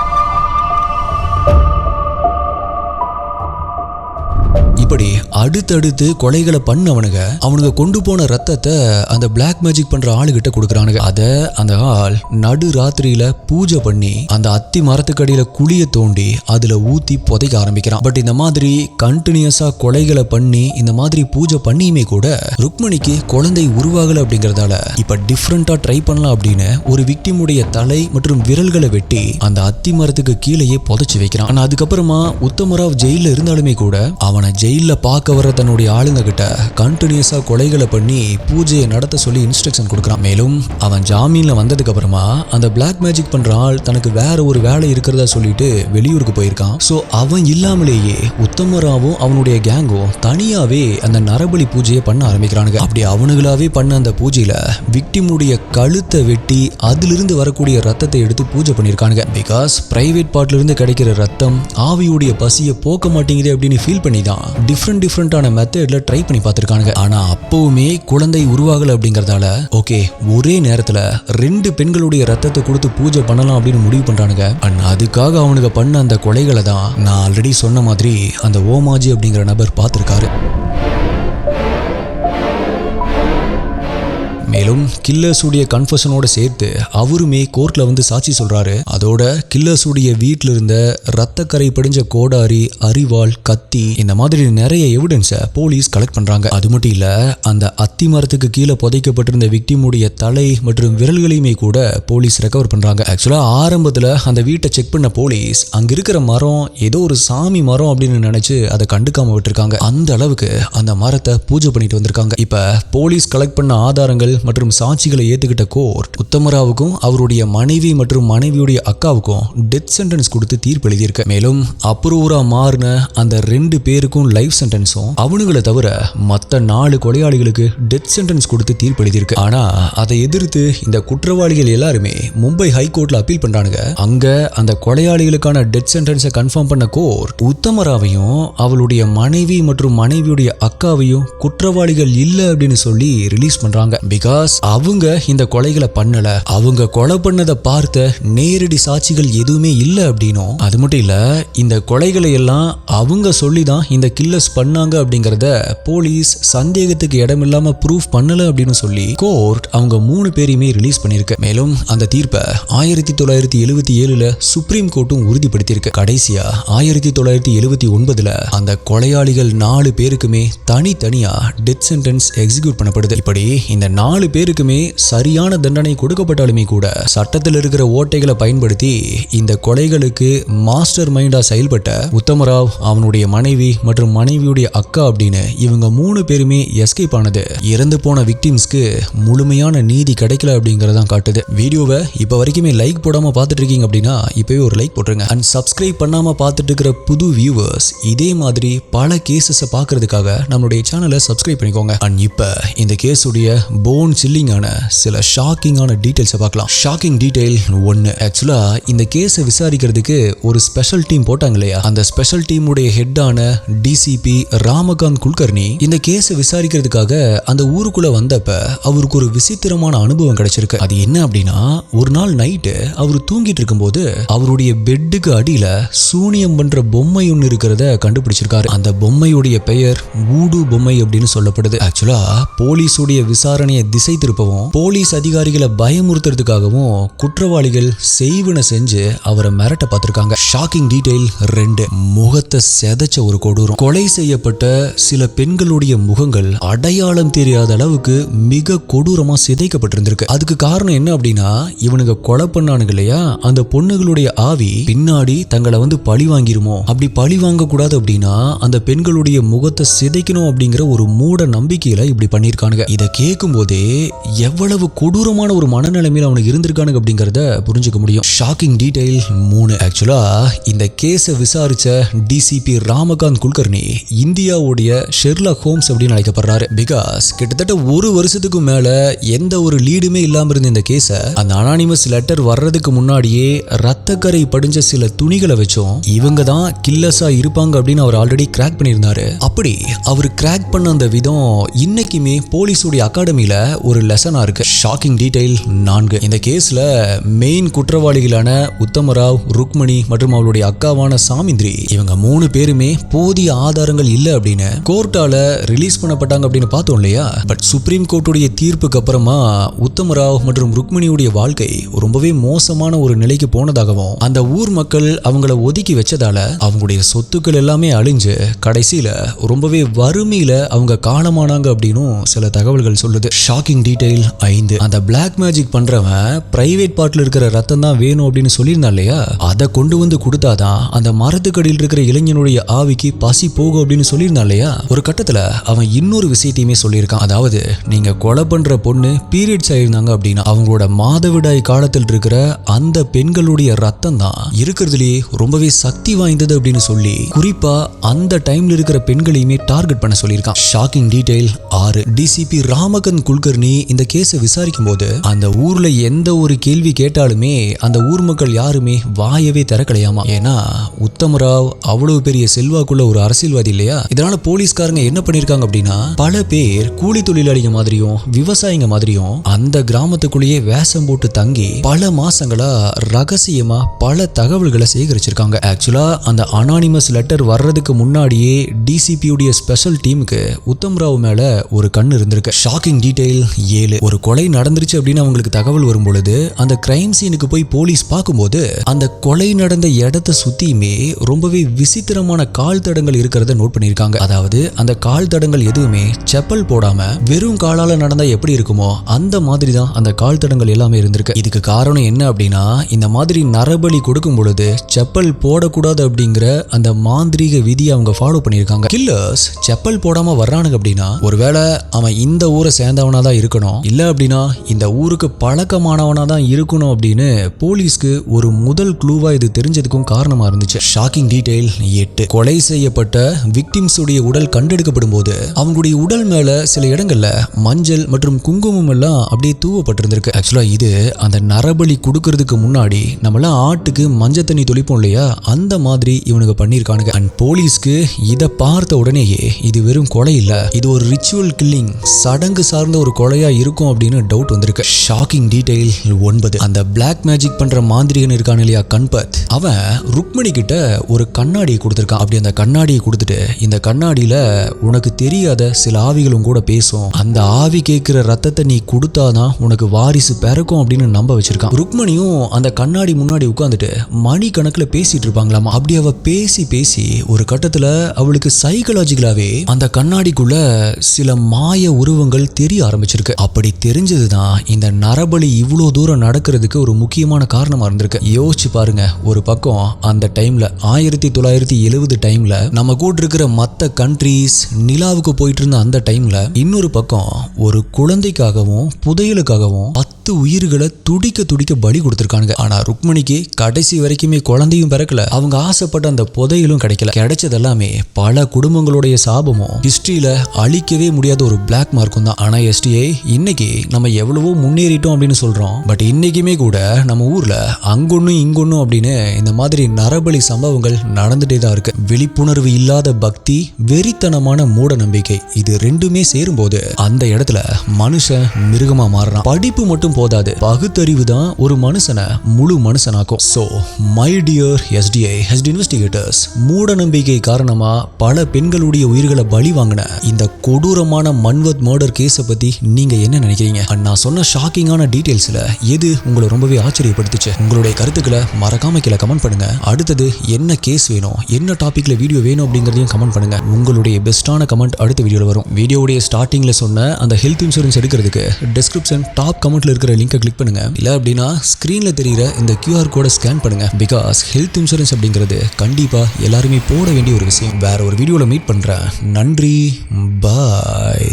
இப்படி அடுத்தடுத்து கொலைகளை அவனுங்க கொண்டு போன ரத்தத்தை அந்த பிளாக் மேஜிக் பண்ற ஆளுகிட்ட கொடுக்கறானுங்க. அத அந்த ஆள் நடு ராத்திரியில பூஜை பண்ணி அந்த அத்தி மரத்துக்கடியில குழிய தோண்டி அதுல ஊத்தி புதைக்க ஆரம்பிக்கிறான். பட் இந்த மாதிரி கண்டினியூஸா கொலைகளை பண்ணி இந்த மாதிரி பூஜை பண்ணியுமே கூட ருக்மணிக்கு குழந்தை உருவாகல அப்படிங்கறதால இப்ப டிஃப்ரெண்டா ட்ரை பண்ணலாம் அப்படின்னு ஒரு விக்டிமுடைய தலை மற்றும் விரல்களை வெட்டி அந்த அத்தி மரத்துக்கு கீழேயே புதைச்சு வைக்கிறான். ஆனா அதுக்கப்புறமா உத்தமராவ் ஜெயில இருந்தாலுமே கூட அவனை ஜெயில பார்க்க வர தன்னுடைய ஆளுங்க கிட்ட கண்டினியூஸா கொலைகளை பண்ணி பூஜையை நடத்த சொல்லி இன்ஸ்ட்ரக்ஷன் கொடுக்கறான். மேலும் அவன் ஜாமீன்ல வந்ததுக்கு அப்புறமா அந்த பிளாக் மேஜிக் பண்ற ஆள் தனக்கு வேற ஒரு வேலை இருக்கிறதா சொல்லிட்டு வெளியூருக்கு போயிருக்கான். சோ அவன் இல்லாமலேயே உத்தமராவும் அவனுடைய கேங்கும் தனியாவே அந்த நரபலி பூஜையை பண்ண ஆரம்பிக்கிறானுங்க. அப்படி அவனுங்களாவே பண்ண அந்த பூஜையில விக்டிமுடைய கழுத்தை வெட்டி அதிலிருந்து வரக்கூடிய ரத்தத்தை எடுத்து பூஜை பண்ணிருக்கானுங்க. பிகாஸ் பிரைவேட் பார்ட்ல இருந்து கிடைக்கிற ரத்தம் ஆவியுடைய பசியை போக்க மாட்டேங்குது அப்படின்னு ஃபீல் பண்ணி தான் டிஃப்ரெண்டான மெத்தட்ல ட்ரை பண்ணி பார்த்திருக்கானுங்க. ஆனா அப்பவுமே குழந்தை உருவாகல அப்படிங்கறதால ஓகே ஒரே நேரத்துல 2 பெண்களுடைய ரத்தத்தை கொடுத்து பூஜை பண்ணலாம் அப்படின்னு முடிவு பண்றானுங்க. அதுக்காக அவனுக்கு பண்ண அந்த கொலைகளை தான் நான் ஆல்ரெடி சொன்ன மாதிரி அந்த ஓமாஜி அப்படிங்கிற நபர் பார்த்திருக்காரு. மேலும் கில்லர்ஸுடைய கன்ஃபெஷனோட சேர்த்து அவருமே கோர்ட்ல வந்து சாட்சி சொல்றாரு. அதோட கில்லர்ஸுடைய வீட்டில இருந்த ரத்தக்கரை படிஞ்ச கோடாரி, அரிவாள், கத்தி இந்த மாதிரி நிறைய எவிடன்ஸை போலீஸ் கலெக்ட் பண்றாங்க. அது மட்டும் இல்ல, அந்த அத்தி மரத்துக்கு கீழே புதைக்கப்பட்டிருந்த விக்டிமுடைய தலை மற்றும் விரல்களையுமே கூட போலீஸ் ரெக்கவர் பண்றாங்க. ஆக்சுவலா ஆரம்பத்துல அந்த வீட்டை செக் பண்ண போலீஸ் அங்க இருக்கிற மரம் ஏதோ ஒரு சாமி மரம் அப்படின்னு நினைச்சு அதை கண்டுக்காம விட்டுருக்காங்க. அந்த அளவுக்கு அந்த மரத்தை பூஜை பண்ணிட்டு வந்திருக்காங்க. இப்ப போலீஸ் கலெக்ட் பண்ண ஆதாரங்கள் மற்றும் சாட்சிகளை ஏத்துக்கிட்ட கோர்ட் உத்தமராவுக்கும் அவருடைய மனைவி மற்றும் மனைவியுடைய அக்காவுக்கும் டெத் சென்டென்ஸ் கொடுத்து தீர்ப்பு எழுதியிருக்கு. மேலும் அப்ரூவரா மாறின அந்த 2 பேருக்கும் லைஃப் சென்டென்ஸும் அவனுங்களை தவிர மற்ற 4 கொலையாளிகளுக்கு டெத் சென்டென்ஸ் கொடுத்து தீர்ப்பு எழுதியிருக்கு. ஆனா அதை எதிர்த்து இந்த குற்றவாளிகள் எல்லாருமே மும்பை ஹைகோர்ட்ல அப்பீல் பண்றானுங்க. அங்க அந்த கொலையாளிகளுக்கான டெத் சென்டென்ஸை கன்ஃபார்ம் பண்ண கோர்ட் உத்தமராவையும் அவளுடைய மனைவி மற்றும் மனைவியுடைய அக்காவையும் குற்றவாளிகள் இல்ல அப்படின்னு சொல்லி ரிலீஸ் பண்றாங்க. அவங்க இந்த கொலைகளை பண்ணல, அவங்க கொலை பண்ணதை பார்த்த நேரடி சாட்சிகள் எதுவுமே இல்ல அப்படின்னும், அது மட்டும் இல்ல இந்த கொலைகளை எல்லாம் அவங்க சொல்லிதான் இந்த கில்லர்ஸ் பண்ணாங்க அப்படிங்கறத போலீஸ் சந்தேகத்துக்கு இடமில்லாம ப்ரூஃப் பண்ணல அப்படின்னு சொல்லி கோர்ட் அவங்க 3 பேரையுமே ரிலீஸ் பண்ணிருக்கு. மேலும் அந்த தீர்ப்பை 1977 சுப்ரீம் கோர்ட்டும் உறுதிப்படுத்தியிருக்கு. கடைசியா 1979 அந்த கொலையாளிகள் 4 பேருக்குமே தனித்தனியா டெத் சென்டென்ஸ் எக்ஸிக்யூட் பண்ணப்படுது. இப்படி இந்த 4 பேருக்குமே சரியான தண்டனை கொடுக்கப்பட்டாலுமே கூட சட்டத்தில் இருக்கிற ஓட்டைகளை பயன்படுத்தி இந்த கொலைகளுக்கு மாஸ்டர் மைண்டா செயல்பட்ட உத்தமராவ், அவனுடைய மனைவி மற்றும் மனைவியுடைய அக்கா அப்படின்னு இவங்க 3 பேருமே எஸ்கேப் ஆனது இறந்து போன விக்டிம்ஸ்க்கு முழுமையான நீதி கிடைக்கல அப்படிங்கறதான் காட்டுது. வீடியோவை இப்ப வரைக்குமே லைக் போடாம பார்த்துட்டு இருக்கீங்க அப்படின்னா இப்பவே ஒரு லைக் போட்டுருங்க. அண்ட் சப்ஸ்கிரைப் பண்ணாம பார்த்துட்டு இருக்கிற புது வியூவர்ஸ் இதே மாதிரி பல கேசஸை பார்க்கறதுக்காக நம்மளுடைய சேனலை சப்ஸ்கிரைப் பண்ணிக்கோங்க. அண்ட் இப்ப இந்த கேஸுடைய போன் சில்லிங்கான சில ஷாக்கிங்கான டீடைல்ஸை பார்க்கலாம். Shocking detail 1. ஆக்சுவலா இந்த கேஸை விசாரிக்கிறதுக்கு ஒரு ஸ்பெஷல் டீம் போட்டாங்க இல்லையா, அந்த ஸ்பெஷல் டீமுடைய ஹெட்டான டிசிபி ராமகாந்த் குல்கர்னி இந்த கேஸை விசாரிக்கிறதுக்காக அந்த ஊருக்குள்ள வந்தப்ப அவருக்கு ஒரு விசித்திரமான அனுபவம் கிடைச்சிருக்கு. அது என்ன அப்படின்னா, ஒரு நாள் நைட்டு அவர் தூங்கிட்டு இருக்கும்போது அவருடைய பெட்டுக்கு அடியில சூனியம் பண்ற பொம்மை ஒன்று இருக்கிறத கண்டுபிடிச்சிருக்காரு. அந்த பொம்மையுடைய பெயர் வூடு பொம்மை அப்படின்னு சொல்லப்படுது. ஆக்சுவலா போலீஸுடைய விசாரணையை திசை திருப்பவும் போலீஸ் அதிகாரிகளை பயமுறுத்துறதுக்காகவும் குற்றவாளிகள் செய்வன செஞ்சு அவரை மிரட்ட பார்த்திருக்காங்க. Shocking detail 2. முகத்தை செதைச்ச ஒரு கொடூரம். கொலை செய்யப்பட்ட சில பெண்களுடைய முகங்கள் அடையாளம் தெரியாத அளவுக்கு மிக கொடூரமா சிதைக்கப்பட்டிருந்திருக்கு. அதுக்கு காரணம் என்ன அப்படின்னா, இவனுங்க கொலை பண்ணானுங்க இல்லையா, அந்த பொண்ணுகளுடைய ஆவி பின்னாடி தங்களை பழி வாங்கிருமோ, அப்படி பழி வாங்க கூடாது அப்படின்னா அந்த பெண்களுடைய முகத்தை சிதைக்கணும் அப்படிங்கிற ஒரு மூட நம்பிக்கையில இப்படி பண்ணிருக்கானுங்க. இதை கேட்கும் போதே எவ்வளவு கொடூரமான ஒரு மனநிலைமையில அவனுக்கு இருந்திருக்கானுங்க அப்படிங்கறத புரிஞ்சுக்க முடியும். Shocking detail 3. ஆக்சுவலா இந்த கேஸை விசாரிச்ச டிசிபி ராமகாந்த் குல்கர்னி இந்தியாவுடைய ஷெர்லாக் ஹோம்ஸ் அப்படின்னு அழைக்கப்படுறாரு. பிகாஸ் கிட்டத்தட்ட ஒரு வருஷத்துக்கு மேல எந்த ஒரு லீடுமே இல்லாம இருந்த இந்த கேஸை அந்த அனானிமஸ் லெட்டர் வர்றதுக்கு முன்னாடியே ரத்தக்கரை படிஞ்ச சில துணிகளை வச்சோம் இவங்க தான் கில்லர்ஸா இருப்பாங்க அப்படின்னு அவர் ஆல்ரெடி கிராக் பண்ணியிருந்தாரு. அப்படி அவர் கிராக் பண்ண அந்த விதம் இன்னைக்குமே போலீஸுடைய அகாடமியில ஒரு லெசனா இருக்கு. Shocking detail 4. இந்த கேஸ்ல மெயின் குற்றவாளிகளான உத்தமராவ், ருக்மணி மற்றும் அவளுடைய அக்காவான சாமிந்திரி இவங்க 3 பேருமே போதிய ஆதாரங்கள் இல்ல அப்படின்னு கோர்ட்டால ரிலீஸ் பண்ணப்பட்டாங்க அப்படின்னு பார்த்தோம் இல்லையா. பட் சுப்ரீம் கோர்ட்டுடைய தீர்ப்புக்கு அப்புறமா உத்தமராவ் மற்றும் ருக்மணியுடைய வாழ்க்கை ரொம்பவே மோசமான ஒரு நிலைக்கு போனதாகவும் அந்த ஊர் மக்கள் அவங்கள ஒதுக்கி வச்சதால அவங்களுடைய சொத்துக்கள் எல்லாமே அழிஞ்சு கடைசியில ரொம்பவே வறுமையில அவங்க காலமானாங்க அப்படின்னு சில தகவல்கள் சொல்லுது. Shocking detail 5. அந்த பிளாக் மேஜிக் பண்றவன் பிரைவேட் பார்ட்ல இருக்கிற ரத்தம் தான் வேணும் அப்படின்னு சொல்லியிருந்தான் இல்லையா, அதை கொண்டு வந்து கொடுத்தாதான் அந்த மரத்துக்கடியில் இருக்கிற இளைஞனுடைய ஆவிக்கு பசி போகும் அப்படின்னு சொல்லியிருந்தான் இல்லையா. ஒரு கட்டத்துல அவன் இன்னொரு விஷயத்தையுமே சொல்லியிருக்கான். அதாவது நீங்க கொலை பண்ற பொண்ணு பீரியட்ஸ் ஆயிருந்தாங்க அப்படின்னா அவங்களோட மாதவிடாய் காலத்தில் இருக்கிற அந்த பெண்களுடைய ரத்தம் தான் இருக்கிறதுலே ரொம்பவே சக்தி வாய்ந்தது அப்படின்னு சொல்லி குறிப்பா அந்த டைம்ல இருக்கிற பெண்களையுமே டார்கெட் பண்ண சொல்லியிருக்கான். Shocking detail 6. TCP Ramakant Kulkarni இந்த கேஸை விசாரிக்கும் போது அந்த ஊர்ல எந்த ஒரு கேள்வி கேட்டாலுமே அந்த ஊர் மக்கள் யாருமே வாயவே திறக்கலையாமா. ஏன்னா உத்தமராவ் அவ்வளவு பெரிய செல்வாக்குள்ள ஒரு அரசியல்வாதி இல்லையா. இதனால போலீஸ்காரங்க என்ன பண்ணிருக்காங்க அப்படின்னா, பல பேர் கூலி தொழிலாளிங்க மாதிரியும் விவசாயிங்க மாதிரியும் அந்த கிராமத்துக்குள்ளேயே வேஷம் போட்டு தங்கி பல மாசங்களா ரகசியமா பல தகவல்களை சேகரிச்சிருக்காங்க. ஆக்சுவலா அந்த அனானிமஸ் லெட்டர் வர்றதுக்கு முன்னாடியே டிசிபியுடைய ஸ்பெஷல் டீமுக்கு உத்தம்ராவ் மேல ஒரு கண் இருந்திருக்கு. Shocking detail 7. ஒரு கொலை நடந்துருச்சு அப்படின்னு அவங்களுக்கு தகவல் வரும் பொழுது அந்த கிரைம் சீனுக்கு போய் போலீஸ் பார்க்கும்போது அந்த கொலை நடந்த இடத்தை சுத்தியுமே ரொம்பவே விசித்திரமான கால் தடங்கள் இருக்கிறத நோட் பண்ணிருக்காங்க. அதாவது அந்த கால் தடங்கள் எதுவுமே செப்பல் போடாம வெறும் காலால நடந்தா எப்படி இருக்குமோ அந்த மாதிரி தான் அந்த கால் தடங்கள் எல்லாமே இருந்திருக்கு. இதுக்கு காரணம் என்ன அப்படின்னா, இந்த மாதிரி நரபலி கொடுக்கும் பொழுது செப்பல் போடக்கூடாது அப்படிங்கிற அந்த மாந்திரீக விதியை அவங்க ஃபாலோ பண்ணிருக்காங்க. கில்லர்ஸ் செப்பல் போடாம வர்றானுங்க அப்படின்னா ஒருவேளை அவன் இந்த ஊரை சேர்ந்தவனா தான் இருக்கணும், இல்ல அப்படின்னா இந்த ஊருக்கு பழக்கமானவனா தான் இருக்கணும் அப்படின்னு போலீஸ்க்கு ஒரு முதல் க்ளூவா இது தெரிஞ்சதுக்கும் காரணமா இருந்துச்சு. Shocking detail 8. கொலை செய்யப்பட்ட விக்டிம்ஸ் உடைய உடல் கண்டெடுக்கப்படும் போது அவங்களுடைய உடல் மேல சில இடங்கள்ல மஞ்சள் மற்றும் குங்குமம் எல்லாம் அப்படியே தூவப்பட்டிருந்திருக்கு. ஆக்சுவலா இது அந்த நரபலி கொடுக்கறதுக்கு முன்னாடி நம்மளாம் ஆட்டுக்கு மஞ்சள் தண்ணி தொளிப்போம் இல்லையா, அந்த மாதிரி இவனுக்கு பண்ணிருக்கானுங்க. அண்ட் போலீஸ்க்கு இதை பார்த்த உடனேயே இது வெறும் கொலை இல்ல, இது ஒரு ரிச்சுவல் கில்லிங், சடங்கு சார்ந்த ஒரு கொலையா இருக்கும் அப்படின்னு டவுட் வந்திருக்கு. Shocking detail 9. அந்த பிளாக் மேஜிக் பண்ற மாந்திரிகன் இருக்கான் இல்லையா கண்பத், அவன் ருக்மணி கிட்ட ஒரு கண்ணாடியை கொடுத்திருக்கான். அப்படி அந்த கண்ணாடியை கொடுத்துட்டு இந்த கண்ணாடியில உனக்கு தெரியாத சில ஆவிகளும் கூட பேசும், அந்த ஆவி கேட்கிற ரத்தத்தை நீ கொடுத்தாதான் உனக்கு வாரிசு பிறக்கும் அப்படின்னு நம்ப வச்சிருக்கான். ருக்மணியும் அந்த கண்ணாடி முன்னாடி உட்கார்ந்துட்டு மணி கணக்குல பேசிட்டு இருப்பாங்களாமா. அப்படி அவ பேசி பேசி ஒரு கட்டத்துல அவளுக்கு சைக்கலாஜிக்கலாவே அந்த கண்ணாடிக்குள்ள சில மாய உருவங்கள் தெரிய ஆரம்பிச்சிருக்கு. அப்படி தெரிஞ்சதுதான் இந்த நரபலி இவ்வளவு தூரம் நடக்கிறதுக்கு ஒரு முக்கியமான காரணமா இருந்திருக்கு. யோசிச்சு பாருங்க, ஒரு பக்கம் அந்த டைம்ல 1970 டைம்ல நம்ம கூட இருக்கிற மத்த கண்ட்ரீஸ் நிலாவுக்கு போயிட்டு இருந்த அந்த டைம்ல இன்னொரு பக்கம் ஒரு குழந்தைக்காகவும் புதையலுக்காகவும் 10 10 உயிர்களை துடிக்க துடிக்க பலி கொடுத்திருக்காங்க. ஆனா ருக்மணிக்கு கடைசி வரைக்குமே குழந்தையும் பிறக்கல, அவங்க ஆசைப்பட்ட அந்த புதையலும் கிடைக்கல. கிடைச்சது எல்லாமே பல குடும்பங்களுடைய சாபமும் ஹிஸ்டரியில அழிக்கவே முடியாத ஒரு பிளாக் மார்க்கும் தான். ஆனா எஸ்டிஐ இன்னைக்கு நம்ம எவ்வளவோ முன்னேறிட்டோம் அப்படின்னு சொல்றோம், பட் இன்னைக்குமே கூட நம்ம ஊர்ல அங்கொன்னும் இங்கொன்னும் அப்படின்னு இந்த மாதிரி நரபலி சம்பவங்கள் நடந்துட்டே தான் இருக்கு. விழிப்புணர்வு இல்லாத பக்தி, வெறித்தனமான மூட நம்பிக்கை, இது ரெண்டுமே சேரும்போது அந்த இடத்துல மனுஷன் மிருகமா மாறுறான். படிப்பு மட்டும் போதாது, பகுத்தறிவு தான் ஒரு மனுஷனை முழு மனுஷனாக்கும். So my dear STI HD investigators, மூட நம்பிக்கை காரணமா பல பெண்களுடைய உயிர்களை பலி வாங்கின இந்த கொடூரமான மன்வத் மர்டர் கேஸை பத்தி நீங்க என்ன நினைக்கிறீங்க? நான் சொன்ன ஷாக்கிங்கான டீடைல்ஸ்ல எது உங்களை ரொம்பவே ஆச்சரியப்படுத்துச்சு? உங்களுடைய கருத்துக்களை மறக்காம கீழே கமெண்ட் பண்ணுங்க. அடுத்தது என்ன கேஸ் வேணும், என்ன டாபிக்ல வீடியோ வேணும் அப்படிங்கறதையும் கமெண்ட் பண்ணுங்க. உங்களுடைய பெஸ்டான கமெண்ட் அடுத்த வீடியோல வரும். வீடியோடைய ஸ்டார்டிங்ல சொன்ன அந்த ஹெல்த் இன்சூரன்ஸ் எடுக்கிறதுக்கு டிஸ்கிரிப்ஷன் டாப் கமெண்ட்ல இருக்கிற லிங்கை கிளிக் பண்ணுங்க. இல்ல அப்படின்னா ஸ்கிரீன்ல தெரியுற இந்த QR கோடை ஸ்கேன் பண்ணுங்க. பிகாஸ் ஹெல்த் இன்சூரன்ஸ் அப்படிங்கிறது கண்டிப்பா எல்லாருமே போட வேண்டிய ஒரு விஷயம். வேற ஒரு வீடியோல மீட் பண்றேன். நன்றி, பாய்.